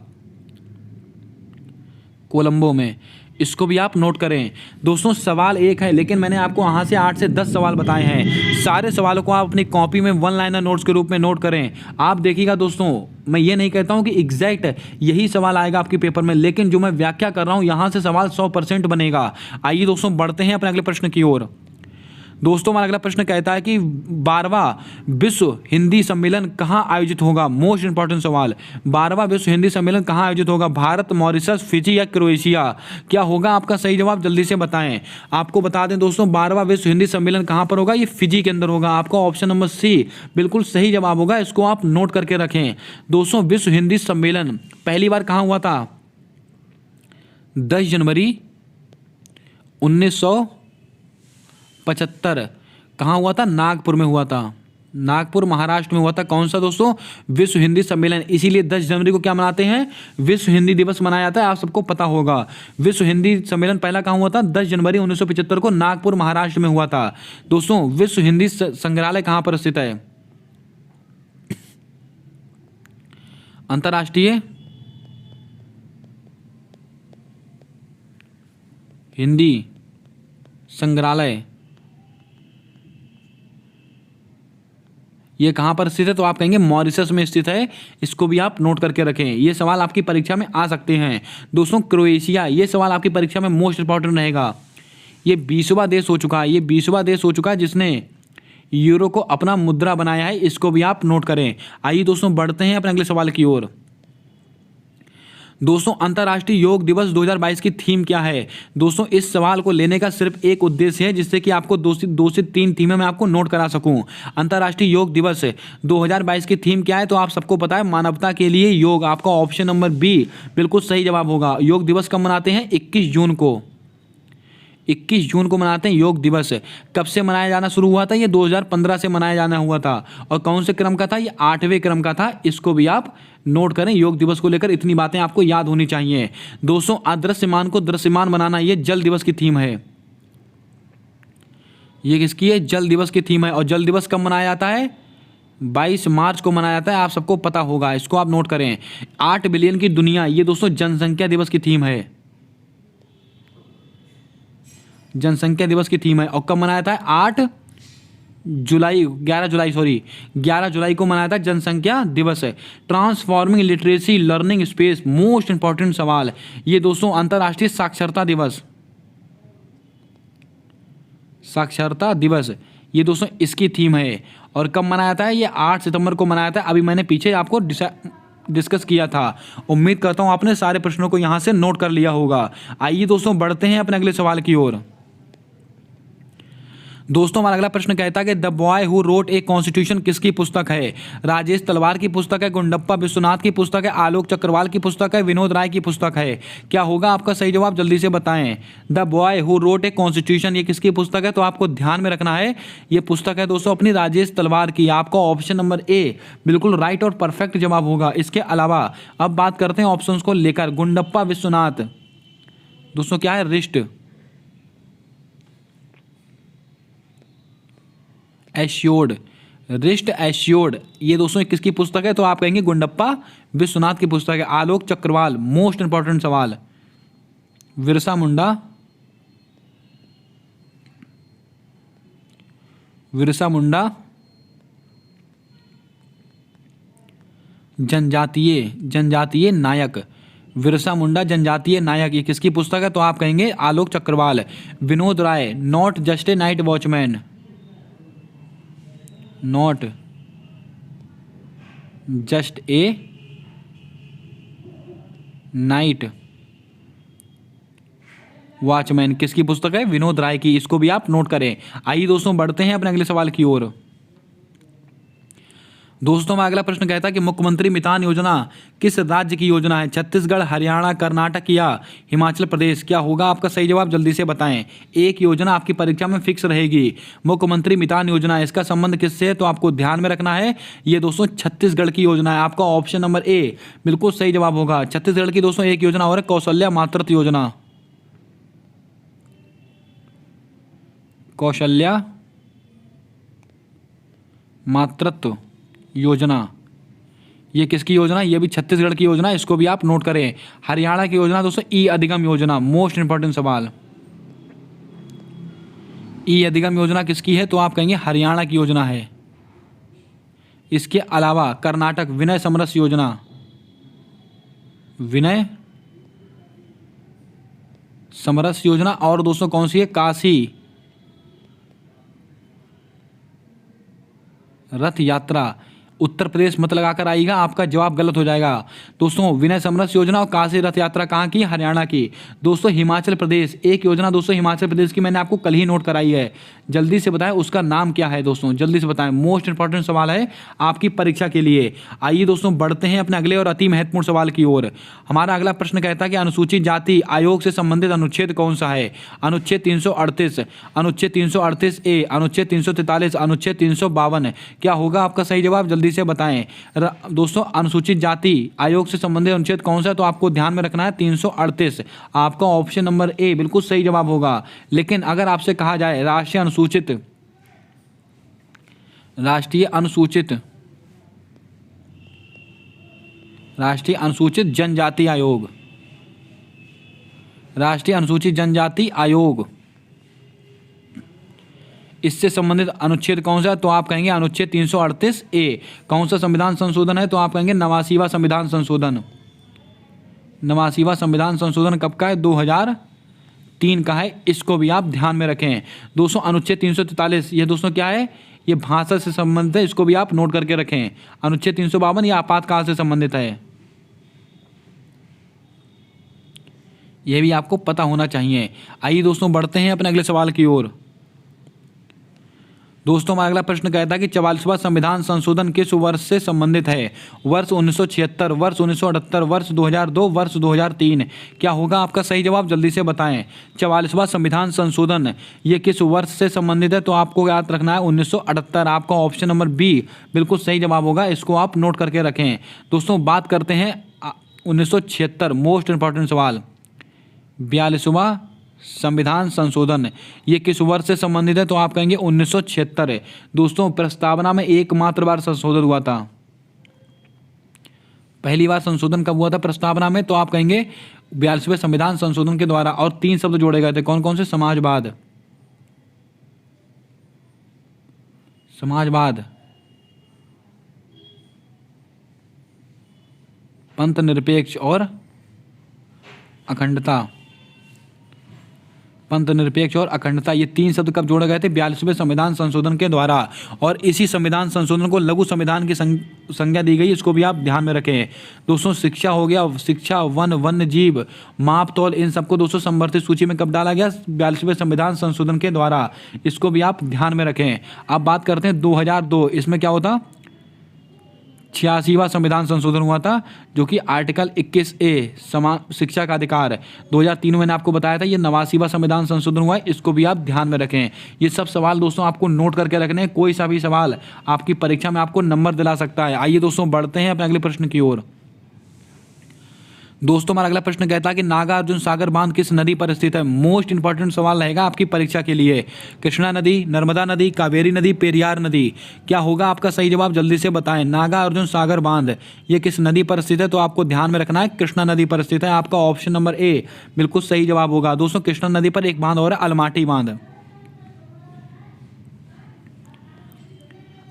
कोलंबो में, इसको भी आप नोट करें। दोस्तों सवाल एक है, लेकिन मैंने आपको यहाँ से 8 से 10 सवाल बताए हैं। सारे सवालों को आप अपनी कॉपी में वन लाइनर नोट्स के रूप में नोट करें। आप देखिएगा दोस्तों, मैं ये नहीं कहता हूँ कि एग्जैक्ट यही सवाल आएगा आपके पेपर में, लेकिन जो मैं व्याख्या कर रहा हूँ यहाँ से सवाल 100% बनेगा। आइए दोस्तों बढ़ते हैं अपने अगले प्रश्न की ओर। दोस्तों हमारा अगला प्रश्न कहता है कि 12वां विश्व हिंदी सम्मेलन कहाँ आयोजित होगा। मोस्ट इंपॉर्टेंट सवाल, 12वां विश्व हिंदी सम्मेलन कहाँ आयोजित होगा, भारत, मॉरिशस, फिजी या क्रोएशिया। क्या होगा आपका सही जवाब, जल्दी से बताएं। आपको बता दें दोस्तों 12वां विश्व हिंदी सम्मेलन कहाँ पर होगा, ये फिजी के अंदर होगा। आपका ऑप्शन नंबर सी बिल्कुल सही जवाब होगा, इसको आप नोट करके रखें। दोस्तों विश्व हिंदी सम्मेलन पहली बार कहाँ हुआ था, 10 जनवरी 1975। कहाँ हुआ था, नागपुर में हुआ था, नागपुर महाराष्ट्र में हुआ था। कौन सा दोस्तों, विश्व हिंदी सम्मेलन। इसीलिए 10 जनवरी को क्या मनाते हैं, विश्व हिंदी दिवस मनाया जाता है, आप सबको पता होगा। विश्व हिंदी सम्मेलन पहला कहाँ हुआ था, 10 जनवरी 1975 को नागपुर महाराष्ट्र में हुआ था। दोस्तों विश्व हिंदी संग्रहालय कहाँ पर स्थित है, अंतर्राष्ट्रीय हिंदी संग्रहालय, ये कहाँ पर स्थित है, तो आप कहेंगे मॉरिशस में स्थित है, इसको भी आप नोट करके रखें। ये सवाल आपकी परीक्षा में आ सकते हैं। दोस्तों क्रोएशिया, ये सवाल आपकी परीक्षा में मोस्ट इंपॉर्टेंट रहेगा। ये 20वां देश हो चुका है, ये 20वां देश हो चुका है जिसने यूरो को अपना मुद्रा बनाया है, इसको भी आप नोट करें। आइए दोस्तों बढ़ते हैं अपने अगले सवाल की ओर। दोस्तों अंतर्राष्ट्रीय योग दिवस 2022 की थीम क्या है? दोस्तों इस सवाल को लेने का सिर्फ एक उद्देश्य है, जिससे कि आपको दो से तीन थीमें मैं आपको नोट करा सकूं। अंतर्राष्ट्रीय योग दिवस 2022 की थीम क्या है? तो आप सबको पता है, मानवता के लिए योग। आपका ऑप्शन नंबर बी बिल्कुल सही जवाब होगा। योग दिवस कब मनाते हैं? 21 जून को। 21 जून को मनाते हैं योग दिवस। कब से मनाया जाना शुरू हुआ था? ये 2015 से मनाया जाना हुआ था। और कौन से क्रम का था? ये 8वें क्रम का था। इसको भी आप नोट करें। योग दिवस को लेकर इतनी बातें आपको याद होनी चाहिए। दोस्तों अदृश्यमान को दृश्यमान बनाना, ये जल दिवस की थीम है। ये किसकी है? जल दिवस की थीम है। और जल दिवस कब मनाया जाता है? 22 मार्च को मनाया जाता है। आप सबको पता होगा, इसको आप नोट करें। 8 बिलियन की दुनिया, ये दोस्तों जनसंख्या दिवस की थीम है। जनसंख्या दिवस की थीम है। और कब मनाया था? 11 जुलाई को मनाया था जनसंख्या दिवस है। Transforming literacy learning space, most important सवाल। ये दोस्तों अंतर्राष्ट्रीय साक्षरता दिवस, साक्षरता दिवस, ये दोस्तों इसकी थीम है। और कब मनाया था? ये 8 सितंबर को मनाया था। अभी मैंने पीछे आपको डिस्कस किया था। उम्मीद करता हूं आपने सारे प्रश्नों को यहां से नोट कर लिया होगा। आइए दोस्तों बढ़ते हैं अपने अगले सवाल की ओर। दोस्तों हमारा अगला प्रश्न कहता है कि the boy who wrote a constitution किसकी पुस्तक है? राजेश तलवार की पुस्तक है, गुंडप्पा विश्वनाथ की पुस्तक है, आलोक चक्रवाल की पुस्तक है, विनोद राय की पुस्तक है। क्या होगा आपका सही जवाब? जल्दी से बताएं। The boy who wrote a constitution, ये किसकी पुस्तक है? तो आपको ध्यान में रखना है, ये पुस्तक है दोस्तों अपनी राजेश तलवार की। आपका ऑप्शन नंबर ए बिल्कुल राइट और परफेक्ट जवाब होगा। इसके अलावा अब बात करते हैं ऑप्शन को लेकर। गुंडप्पा विश्वनाथ दोस्तों क्या है? रिस्ट एश्योर्ड, रिस्ट एश्योर्ड, ये दोस्तों किसकी पुस्तक है? तो आप कहेंगे गुंडप्पा विश्वनाथ की पुस्तक है। आलोक चक्रवाल, मोस्ट इंपॉर्टेंट सवाल, बिरसा मुंडा, बिरसा मुंडा जनजातीय नायक, बिरसा मुंडा जनजातीय नायक, ये किसकी पुस्तक है? तो आप कहेंगे Alok Chakrawal. Vinod Rai, not just a night watchman, not just a night watchman, किसकी पुस्तक है? विनोद राय की। इसको भी आप नोट करें। आइए दोस्तों बढ़ते हैं अपने अगले सवाल की ओर। दोस्तों हमारा अगला प्रश्न कहता है कि मुख्यमंत्री मितान योजना किस राज्य की योजना है? छत्तीसगढ़, हरियाणा, कर्नाटक या हिमाचल प्रदेश? क्या होगा आपका सही जवाब? जल्दी से बताएं। एक योजना आपकी परीक्षा में फिक्स रहेगी, मुख्यमंत्री मितान योजना। इसका संबंध किससे है? तो आपको ध्यान में रखना है, ये दोस्तों छत्तीसगढ़ की योजना है। आपका ऑप्शन नंबर ए बिल्कुल सही जवाब होगा। छत्तीसगढ़ की दोस्तों एक योजना और है, कौशल्या मातृत्व योजना। कौशल्या मातृत्व योजना, ये किसकी योजना? ये भी छत्तीसगढ़ की योजना, इसको भी आप नोट करें। हरियाणा की योजना दोस्तों ई अधिगम योजना, मोस्ट इंपॉर्टेंट सवाल। ई अधिगम योजना किसकी है? तो आप कहेंगे हरियाणा की योजना है। इसके अलावा कर्नाटक विनय समरस योजना, विनय समरस योजना। और दोस्तों कौन सी है? काशी रथ यात्रा। उत्तर प्रदेश मत लगाकर आइएगा, आपका जवाब गलत हो जाएगा। दोस्तों विनय समरस योजना और काशी रथ यात्रा कहाँ की? हरियाणा की। दोस्तों हिमाचल प्रदेश, एक योजना दोस्तों हिमाचल प्रदेश की मैंने आपको कल ही नोट कराई है। जल्दी से बताएं उसका नाम क्या है? दोस्तों जल्दी से बताएं, मोस्ट इंपॉर्टेंट सवाल है आपकी परीक्षा के लिए। आइए दोस्तों बढ़ते हैं अपने अगले और अति महत्वपूर्ण सवाल की ओर। हमारा अगला प्रश्न कहता है कि अनुसूचित जाति आयोग से संबंधित अनुच्छेद कौन सा है? अनुच्छेद 338, अनुच्छेद 338 ए, अनुच्छेद 343, अनुच्छेद 352। क्या होगा आपका सही जवाब? जल्दी से बताएं। दोस्तों अनुसूचित जाति आयोग से संबंधित अनुच्छेद कौन सा है? तो आपको ध्यान में रखना है 338। आपका ऑप्शन नंबर ए बिल्कुल सही जवाब होगा। लेकिन अगर आपसे कहा जाए राष्ट्रीय अनुसूचित जनजाति आयोग, राष्ट्रीय अनुसूचित जनजाति आयोग, इससे संबंधित अनुच्छेद कौन सा है? तो आप कहेंगे अनुच्छेद 338 ए। कौन सा संविधान संशोधन है? तो आप कहेंगे 89वां संविधान संशोधन। 89वां संविधान संशोधन कब का है? 2003 का है। इसको भी आप ध्यान में रखें। दोस्तों अनुच्छेद 343, ये दोस्तों क्या है? ये भाषा से संबंधित है, इसको भी आप नोट करके रखें। अनुच्छेद 352 ये आपातकाल से संबंधित है। ये भी आपको पता होना चाहिए। आइए दोस्तों बढ़ते हैं अपने अगले सवाल की ओर। दोस्तों हमारा अगला प्रश्न कहता है कि 44वां संविधान संशोधन किस वर्ष से संबंधित है? वर्ष 1976, वर्ष 1978, वर्ष 2002, वर्ष 2003। क्या होगा आपका सही जवाब, जल्दी से बताएं। 44वां संविधान संशोधन ये किस वर्ष से संबंधित है? तो आपको याद रखना है 1978। आपका ऑप्शन नंबर बी बिल्कुल सही जवाब होगा, इसको आप नोट करके रखें। दोस्तों बात करते हैं 1976, मोस्ट इंपॉर्टेंट सवाल। 42वां संविधान संशोधन ये किस वर्ष से संबंधित है? तो आप कहेंगे 1976 है। दोस्तों प्रस्तावना में एकमात्र बार संशोधन हुआ था। पहली बार संशोधन कब हुआ था प्रस्तावना में? तो आप कहेंगे 42वें संविधान संशोधन के द्वारा। और 3 शब्द जोड़े गए थे, कौन कौन से? समाजवाद, समाजवाद, पंथ निरपेक्ष और अखंडता। पंथ निरपेक्ष और अखंडता, ये 3 शब्द कब जोड़े गए थे? 42वें संविधान संशोधन के द्वारा। और इसी संविधान संशोधन को लघु संविधान की संज्ञा दी गई, इसको भी आप ध्यान में रखें। दोस्तों शिक्षा हो गया, शिक्षा, वन, वन्य जीव, माप तौल, इन सबको दोस्तों संवर्धित सूची में कब डाला गया? 42वें संविधान संशोधन के द्वारा, इसको भी आप ध्यान में रखें। अब बात करते हैं 2002, इसमें क्या होता? 86वां संविधान संशोधन हुआ था, जो कि आर्टिकल 21A समान शिक्षा का अधिकार। 2003 में मैंने आपको बताया था ये 89वां संविधान संशोधन हुआ है, इसको भी आप ध्यान में रखें। ये सब सवाल दोस्तों आपको नोट करके रखने हैं, कोई सा भी सवाल आपकी परीक्षा में आपको नंबर दिला सकता है। आइए दोस्तों बढ़ते हैं अपने अगले प्रश्न की ओर। दोस्तों हमारा अगला प्रश्न कहता है कि नागार्जुन सागर बांध किस नदी पर स्थित है? मोस्ट इंपॉर्टेंट सवाल रहेगा आपकी परीक्षा के लिए। कृष्णा नदी, नर्मदा नदी, कावेरी नदी, पेरियार नदी। क्या होगा आपका सही जवाब, जल्दी से बताएं। नागार्जुन सागर बांध ये किस नदी पर स्थित है? तो आपको ध्यान में रखना है कृष्णा नदी पर स्थित है। आपका ऑप्शन नंबर ए बिल्कुल सही जवाब होगा। दोस्तों कृष्णा नदी पर एक बांध और है, अलमाटी बांध।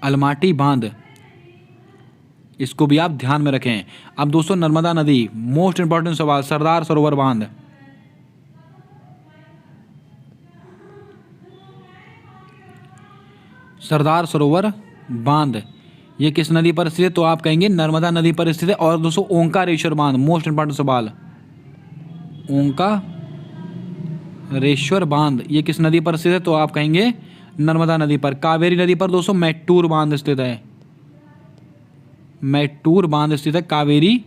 अलमाटी बांध, इसको भी आप ध्यान में रखें। अब दोस्तों नर्मदा नदी, मोस्ट इंपॉर्टेंट सवाल, सरदार सरोवर बांध। सरदार सरोवर बांध ये किस नदी पर स्थित है? तो आप कहेंगे नर्मदा नदी पर स्थित है। और दोस्तों ओंकारेश्वर बांध, मोस्ट इंपॉर्टेंट सवाल, ओंकारेश्वर बांध ये किस नदी पर स्थित है? तो आप कहेंगे नर्मदा नदी पर। कावेरी नदी पर दोस्तों मैट्टूर बांध स्थित है, मैट्टूर बांध स्थित है कावेरी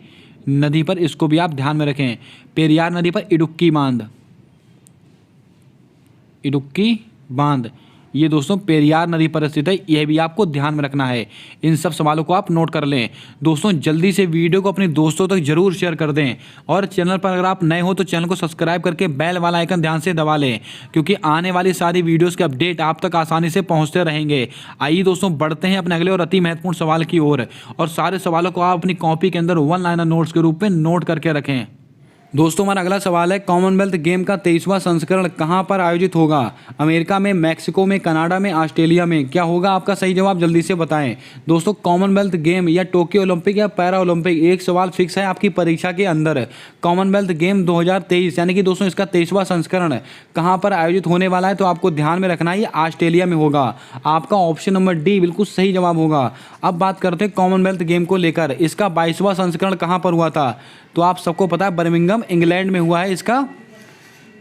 नदी पर, इसको भी आप ध्यान में रखें। पेरियार नदी पर इडुक्की बांध, इडुक्की बांध ये दोस्तों पेरियार नदी पर स्थित है, यह भी आपको ध्यान में रखना है। इन सब सवालों को आप नोट कर लें। दोस्तों जल्दी से वीडियो को अपने दोस्तों तक जरूर शेयर कर दें। और चैनल पर अगर आप नए हो तो चैनल को सब्सक्राइब करके बेल वाला आइकन ध्यान से दबा लें, क्योंकि आने वाली सारी वीडियोज़ के अपडेट आप तक आसानी से पहुँचते रहेंगे। आइए दोस्तों बढ़ते हैं अपने अगले और अति महत्वपूर्ण सवाल की ओर। और सारे सवालों को आप अपनी कॉपी के अंदर 1 लाइनर नोट्स के रूप में नोट करके रखें। दोस्तों हमारा अगला सवाल है, कॉमनवेल्थ गेम का 23वां संस्करण कहाँ पर आयोजित होगा? अमेरिका में, मैक्सिको में, कनाडा में, ऑस्ट्रेलिया में। क्या होगा आपका सही जवाब, जल्दी से बताएं। दोस्तों कॉमनवेल्थ गेम या टोक्यो ओलंपिक या पैरा ओलंपिक, एक सवाल फिक्स है आपकी परीक्षा के अंदर। कॉमनवेल्थ गेम 2023 यानी कि दोस्तों इसका 23वां संस्करण कहाँ पर आयोजित होने वाला है? तो आपको ध्यान में रखना है ये ऑस्ट्रेलिया में होगा। आपका ऑप्शन नंबर डी बिल्कुल सही जवाब होगा। अब बात करते हैं कॉमनवेल्थ गेम को लेकर, इसका 22वां संस्करण कहाँ पर हुआ था? तो आप सबको पता है बर्मिंघम इंग्लैंड में हुआ है इसका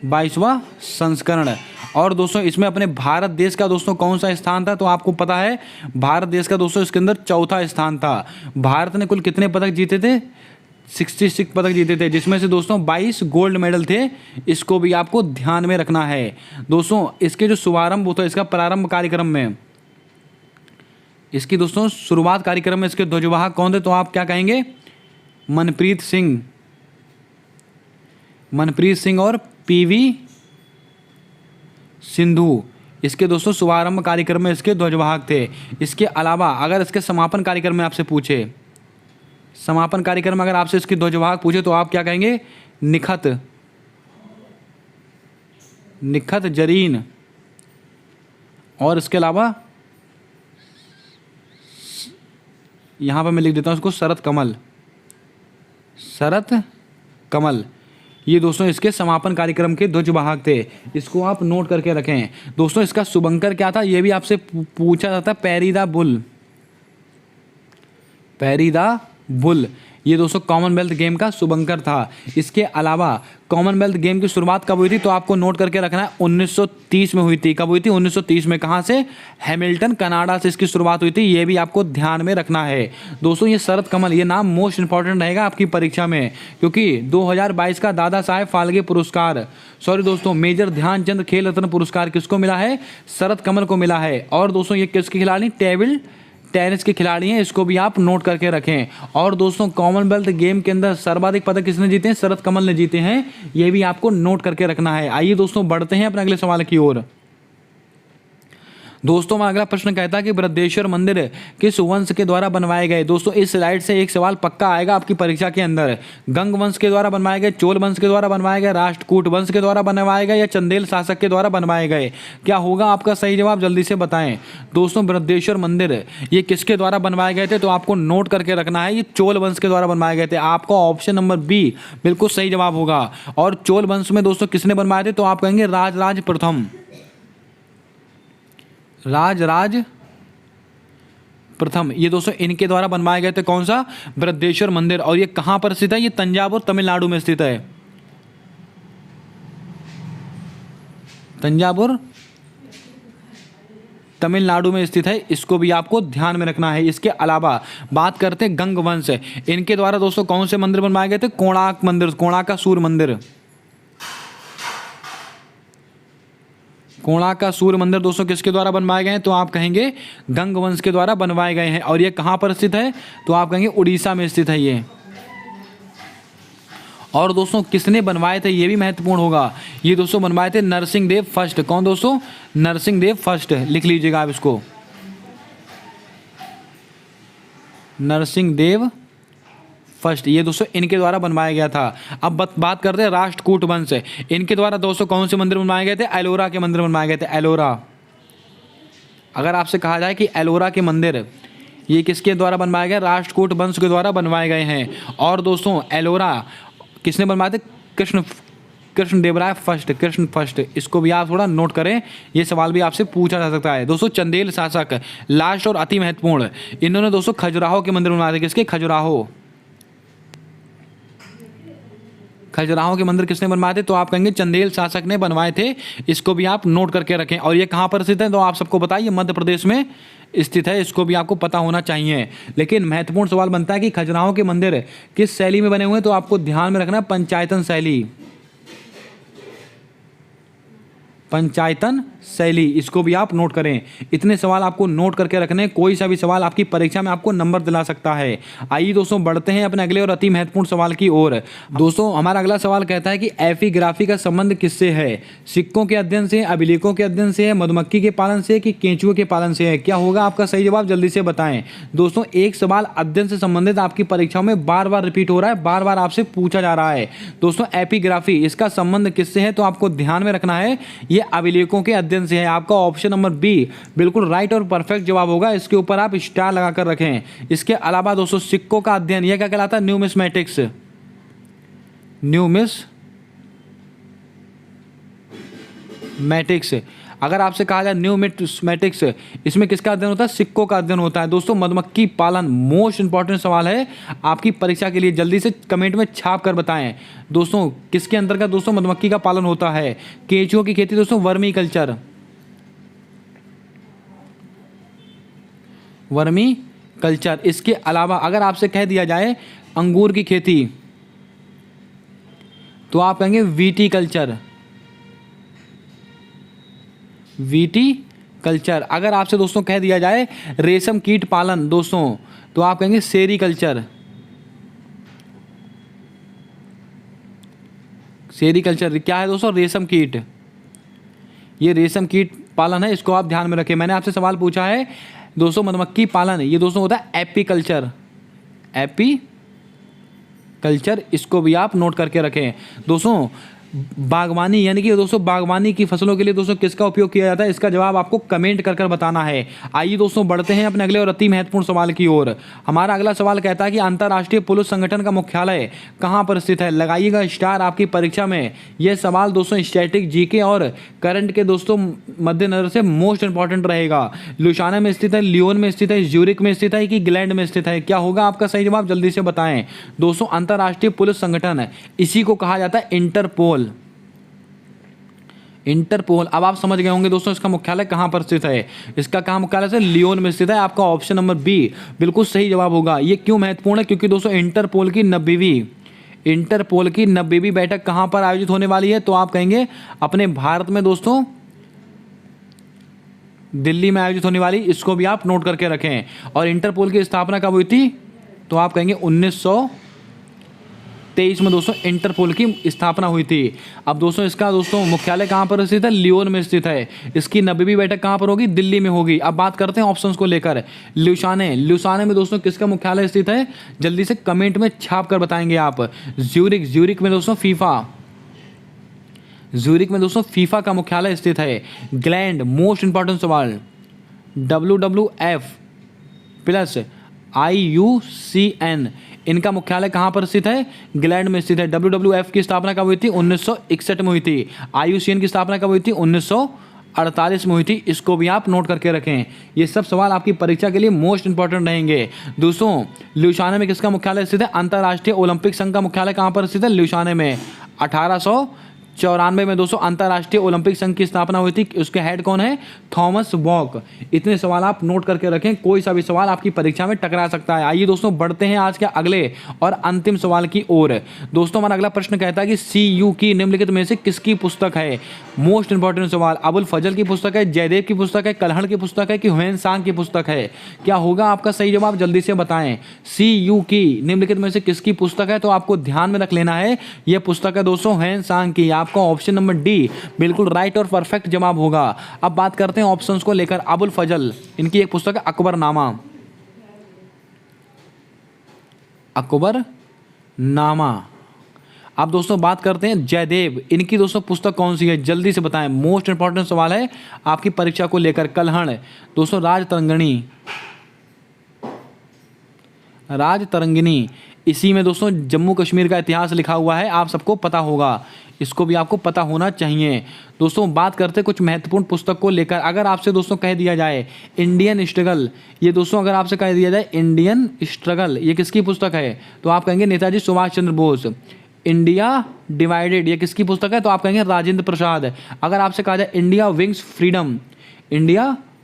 22वां संस्करण। और दोस्तों इसमें अपने भारत देश का दोस्तों कौन सा स्थान था? तो आपको पता है भारत देश का दोस्तों इसके अंदर 4था स्थान था। भारत ने कुल कितने पदक जीते थे? 66 पदक जीते थे, जिसमें से दोस्तों 22 गोल्ड मेडल थे। इसको भी आपको ध्यान में रखना है। दोस्तों इसके जो शुभारंभ होता है, इसका प्रारंभ कार्यक्रम में, इसकी दोस्तों शुरुआत कार्यक्रम में इसके ध्वजवाहक कौन थे? तो आप क्या कहेंगे? मनप्रीत सिंह और पीवी सिंधु इसके दोस्तों शुभारंभ कार्यक्रम में इसके ध्वजवाहक थे। इसके अलावा अगर इसके समापन कार्यक्रम में आपसे पूछे, समापन कार्यक्रम में अगर आपसे इसके ध्वजवाहक पूछे तो आप क्या कहेंगे? निखत जरीन। और इसके अलावा यहाँ पर मैं लिख देता हूँ इसको शरत कमल। ये दोस्तों इसके समापन कार्यक्रम के ध्वजवाहक थे, इसको आप नोट करके रखें। दोस्तों इसका शुभंकर क्या था ये भी आपसे पूछा जाता है। पैरी द बुल ये दोस्तों कॉमनवेल्थ गेम का शुभंकर था। इसके अलावा कॉमनवेल्थ गेम की शुरुआत कब हुई थी, तो आपको नोट करके रखना है 1930 में हुई थी। कब हुई थी? 1930 में। कहाँ से? हैमिल्टन कनाडा से इसकी शुरुआत हुई थी। ये भी आपको ध्यान में रखना है दोस्तों। ये शरद कमल, ये नाम मोस्ट इंपॉर्टेंट रहेगा आपकी परीक्षा में, क्योंकि 2022 का दादा साहेब फाल्के पुरस्कार, सॉरी दोस्तों, मेजर ध्यानचंद खेल रत्न पुरस्कार किसको मिला है? शरद कमल को मिला है। और दोस्तों ये किसके खिलाड़ी? टेबल टेनिस के खिलाड़ी हैं, इसको भी आप नोट करके रखें। और दोस्तों कॉमनवेल्थ गेम के अंदर सर्वाधिक पदक किसने जीते हैं? शरद कमल ने जीते हैं। ये भी आपको नोट करके रखना है। आइए दोस्तों बढ़ते हैं अपने अगले सवाल की ओर। दोस्तों हमारा अगला प्रश्न कहता है कि बृहदेश्वर मंदिर किस वंश के द्वारा बनवाए गए? दोस्तों इस स्लाइड से एक सवाल पक्का आएगा आपकी परीक्षा के अंदर। गंग वंश के द्वारा बनवाए गए, चोल वंश के द्वारा बनवाए गए, राष्ट्रकूट वंश के द्वारा बनवाए गए, या चंदेल शासक के द्वारा बनवाए गए? क्या होगा आपका सही जवाब? जल्दी से बताएं। दोस्तों बृहदेश्वर मंदिर ये किसके द्वारा बनवाए गए थे? तो आपको नोट करके रखना है, ये चोल वंश के द्वारा बनवाए गए थे। आपका ऑप्शन नंबर बी बिल्कुल सही जवाब होगा। और चोल वंश में दोस्तों किसने बनवाए थे? तो आप कहेंगे राजराज प्रथम, राजराज प्रथम। ये दोस्तों इनके द्वारा बनवाए गए थे। कौन सा? बृहदेश्वर मंदिर। और ये कहां पर स्थित है? ये तंजावुर तमिलनाडु में स्थित है। तंजावुर तमिलनाडु में स्थित है, इसको भी आपको ध्यान में रखना है। इसके अलावा बात करते हैं गंग वंश, इनके द्वारा दोस्तों कौन से मंदिर बनवाए गए थे? कोणार्क मंदिर, कोणार्क का सूर्य मंदिर। कोणार्क का सूर्य मंदिर दोस्तों किसके द्वारा बनवाए गए हैं? तो आप कहेंगे गंग वंश के द्वारा बनवाए गए हैं। और ये कहां पर स्थित है? तो आप कहेंगे उड़ीसा में स्थित है ये। और दोस्तों किसने बनवाए थे? ये भी महत्वपूर्ण होगा। ये दोस्तों बनवाए थे नरसिंह देव फर्स्ट। कौन दोस्तों? नरसिंह देव फर्स्ट। लिख लीजिएगा आप इसको, नरसिंह देव फर्स्ट। ये दोस्तों इनके द्वारा बनवाया गया था। अब बात करते हैं राष्ट्रकूट वंश, इनके द्वारा दोस्तों कौन से मंदिर बनवाए गए थे? एलोरा के मंदिर बनवाए गए थे। एलोरा, अगर आपसे कहा जाए कि एलोरा के मंदिर ये किसके द्वारा बनवाए गए? राष्ट्रकूट वंश के द्वारा बनवाए गए हैं। और दोस्तों एलोरा किसने बनवाए थे? Krishnadevaraya first, Krishna first. इसको भी आप थोड़ा नोट करें, ये सवाल भी आपसे पूछा जा सकता है। दोस्तों चंदेल शासक लास्ट और अति महत्वपूर्ण, इन्होंने दोस्तों खजुराहो के मंदिर बनवाए थे। किसके? खजुराहो, खजुराहो के मंदिर किसने बनवाए थे? तो आप कहेंगे चंदेल शासक ने बनवाए थे। इसको भी आप नोट करके रखें। और ये कहाँ पर स्थित है? तो आप सबको बताइए मध्य प्रदेश में स्थित है। इसको भी आपको पता होना चाहिए। लेकिन महत्वपूर्ण सवाल बनता है कि खजुराहो के मंदिर किस शैली में बने हुए हैं? तो आपको ध्यान में रखना है पंचायतन शैली, पंचायतन शैली। इसको भी आप नोट करें। इतने सवाल आपको नोट करके रखने, कोई सा भी सवाल आपकी परीक्षा में आपको नंबर दिला सकता है। आइए दोस्तों बढ़ते हैं अपने अगले और अति महत्वपूर्ण सवाल की ओर। दोस्तों हमारा अगला सवाल कहता है कि एपिग्राफी का संबंध किससे है? सिक्कों के अध्ययन से, अभिलेखों के अध्ययन से, मधुमक्खी के पालन से, कि केंचुए के पालन से है? क्या होगा आपका सही जवाब? जल्दी से बताएं। दोस्तों एक सवाल अध्ययन से संबंधित आपकी परीक्षाओं में बार बार रिपीट हो रहा है, बार बार आपसे पूछा जा रहा है। दोस्तों एपिग्राफी, इसका संबंध किससे है? तो आपको ध्यान में रखना है, ये अभिलेखों के अध्ययन से है। आपका ऑप्शन नंबर बी बिल्कुल राइट और परफेक्ट जवाब होगा। इसके ऊपर आप स्टार लगाकर रखें। इसके अलावा दोस्तों सिक्कों का अध्ययन, यह क्या कहलाता है? Numismatics, numismatics. अगर आपसे कहा जाए न्यूमिस्मेटिक्स, इसमें किसका अध्ययन होता है? सिक्कों का अध्ययन होता है। दोस्तों मधुमक्खी पालन मोस्ट इंपॉर्टेंट सवाल है आपकी परीक्षा के लिए। जल्दी से कमेंट में छाप कर बताएं दोस्तों किसके अंतर्गत दोस्तों मधुमक्खी का पालन होता है? केंचुओं की खेती दोस्तों वर्मी कल्चर, वर्मी कल्चर। इसके अलावा अगर आपसे कह दिया जाए अंगूर की खेती, तो आप कहेंगे वीटी कल्चर, वीटी कल्चर। अगर आपसे दोस्तों कह दिया जाए रेशम कीट पालन दोस्तों, तो आप कहेंगे सेरी कल्चर, सेरी कल्चर। क्या है दोस्तों? रेशम कीट, ये रेशम कीट पालन है, इसको आप ध्यान में रखें। मैंने आपसे सवाल पूछा है दोस्तों मधुमक्खी पालन, ये दोस्तों होता है एपीकल्चर, एपीकल्चर। इसको भी आप नोट करके रखें। दोस्तों बागवानी यानी कि दोस्तों बागवानी की फसलों के लिए दोस्तों किसका उपयोग किया जाता है, इसका जवाब आपको कमेंट कर कर बताना है। आइए दोस्तों बढ़ते हैं अपने अगले और अति महत्वपूर्ण सवाल की ओर। हमारा अगला सवाल कहता है कि अंतर्राष्ट्रीय पुलिस संगठन का मुख्यालय कहाँ पर स्थित है। लगाइएगा स्टार आपकी परीक्षा में। यह सवाल दोस्तों स्टैटिक, जीके और करंट के दोस्तों मद्देनजर से मोस्ट इंपॉर्टेंट रहेगा। लुसाना में स्थित है, लियोन में स्थित है, ज्यूरिक में स्थित है कि ग्लैंड में स्थित है। क्या होगा आपका सही जवाब, जल्दी से बताएं। दोस्तों अंतर्राष्ट्रीय पुलिस संगठन, इसी को कहा जाता है इंटरपोल। इंटरपोल। अब आप समझ गए होंगे दोस्तों इसका मुख्यालय कहां पर स्थित है। इसका कहां मुख्यालय से लियोन में स्थित है। आपका ऑप्शन नंबर बी बिल्कुल सही जवाब होगा। ये क्यों महत्वपूर्ण है, क्योंकि दोस्तों इंटरपोल की 90वीं बैठक कहां पर आयोजित होने वाली है, तो आप कहेंगे अपने भारत में दोस्तों दिल्ली में आयोजित होने वाली। इसको भी आप नोट करके रखें। और इंटरपोल की स्थापना कब हुई थी, तो आप कहेंगे 1923 में दोस्तों इंटरपोल की स्थापना हुई थी। अब दोस्तों इसका दोस्तों मुख्यालय कहां पर स्थित है, लियोन में स्थित है। इसकी 90वीं बैठक कहां पर होगी, दिल्ली में होगी। अब बात करते हैं ऑप्शंस को लेकर। ल्यूसाने में दोस्तों किसका मुख्यालय स्थित है, जल्दी से कमेंट में छाप कर बताएंगे आप। ज्यूरिक में दोस्तों फीफा का मुख्यालय स्थित है। ग्लैंड, मोस्ट इंपॉर्टेंट सवाल, WWF प्लस IUCN, इनका मुख्यालय कहां पर स्थित है, ग्लैंड में स्थित है। WWF की स्थापना कब हुई थी, 1961 में हुई थी। IUCN की स्थापना कब हुई थी, 1948 में हुई थी। इसको भी आप नोट करके रखें। ये सब सवाल आपकी परीक्षा के लिए मोस्ट इंपॉर्टेंट रहेंगे। दोस्तों ल्यूसाने में किसका मुख्यालय स्थित है, अंतर्राष्ट्रीय ओलंपिक संघ का मुख्यालय कहां पर स्थित है, ल्यूसाने में। 1894 में दोस्तों अंतर्राष्ट्रीय ओलंपिक संघ की स्थापना हुई थी। उसके हेड कौन है, थॉमस बॉक। इतने सवाल आप नोट करके रखें, कोई सा भी सवाल आपकी परीक्षा में टकरा सकता है। आइए दोस्तों बढ़ते हैं आज के अगले और अंतिम सवाल की ओर। दोस्तों हमारा अगला प्रश्न कहता है कि CU की निम्नलिखित में से किसकी पुस्तक है। मोस्ट इंपॉर्टेंट सवाल, अबुल फजल की पुस्तक है, जयदेव की पुस्तक है, कल्हड़ की पुस्तक है कि हुसैन सांग की पुस्तक है। क्या होगा आपका सही जवाब, जल्दी से बताएं। CU की निम्नलिखित में से किसकी पुस्तक है, तो आपको ध्यान में रख लेना है यह पुस्तक है दोस्तों हुसैन सांग की। आपका ऑप्शन नंबर डी बिल्कुल राइट और परफेक्ट जवाब होगा। अब बात करते हैं ऑप्शंस को लेकर। अबुल फजल, इनकी एक पुस्तक है अकबरनामा। अब दोस्तों बात करते हैं जयदेव, इनकी दोस्तों पुस्तक कौन सी है, जल्दी से बताएं। मोस्ट इंपॉर्टेंट सवाल है आपकी परीक्षा को लेकर। कल्हड़ दोस्तों राजतरंगिणी, इसी में दोस्तों जम्मू कश्मीर का इतिहास लिखा हुआ है, आप सबको पता होगा। इसको भी आपको पता होना चाहिए। दोस्तों बात करते हैं कुछ महत्वपूर्ण पुस्तक को लेकर। अगर आपसे दोस्तों कह दिया जाए इंडियन स्ट्रगल, ये दोस्तों अगर आपसे कह दिया जाए इंडियन स्ट्रगल, ये किसकी पुस्तक है, तो आप कहेंगे नेताजी सुभाष चंद्र बोस। इंडिया डिवाइडेड, ये किसकी पुस्तक है, तो आप कहेंगे राजेंद्र प्रसाद। अगर आपसे कहा जाए इंडिया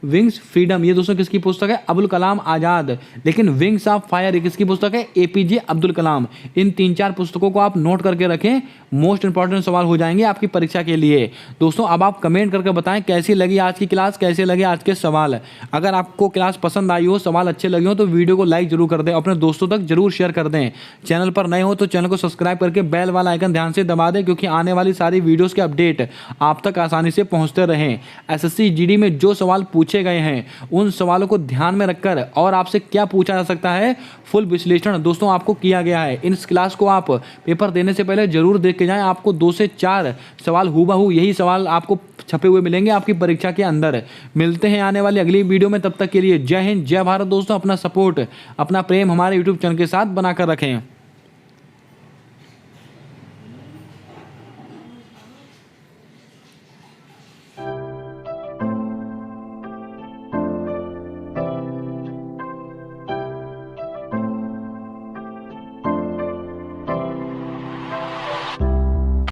विंग्स फ्रीडम, ये दोस्तों किसकी पुस्तक है, अब्दुल कलाम आज़ाद। लेकिन विंग्स ऑफ फायर ये किसकी पुस्तक है, APJ अब्दुल कलाम। इन 3-4 पुस्तकों को आप नोट करके रखें, मोस्ट इंपॉर्टेंट सवाल हो जाएंगे आपकी परीक्षा के लिए। दोस्तों अब आप कमेंट करके बताएं कैसी लगी आज की क्लास, कैसे लगे आज के सवाल। अगर आपको क्लास पसंद आई हो, सवाल अच्छे लगे हो, तो वीडियो को लाइक जरूर कर दें, अपने दोस्तों तक जरूर शेयर कर दें। चैनल पर नए हो तो चैनल को सब्सक्राइब करके बेल वाला आइकन ध्यान से दबा दें, क्योंकि आने वाली सारी वीडियोज़ के अपडेट आप तक आसानी से पहुँचते रहें। SSC GD में जो सवाल पूछे गए हैं उन सवालों को ध्यान में रखकर और आपसे क्या पूछा जा सकता है, फुल विश्लेषण दोस्तों आपको किया गया है। इस क्लास को आप पेपर देने से पहले जरूर देख के जाएं। आपको 2 से 4 सवाल हूबहू यही सवाल आपको छपे हुए मिलेंगे आपकी परीक्षा के अंदर। मिलते हैं आने वाली अगली वीडियो में, तब तक के लिए जय हिंद, जय भारत। दोस्तों अपना सपोर्ट, अपना प्रेम हमारे YouTube चैनल के साथ बनाकर रखें।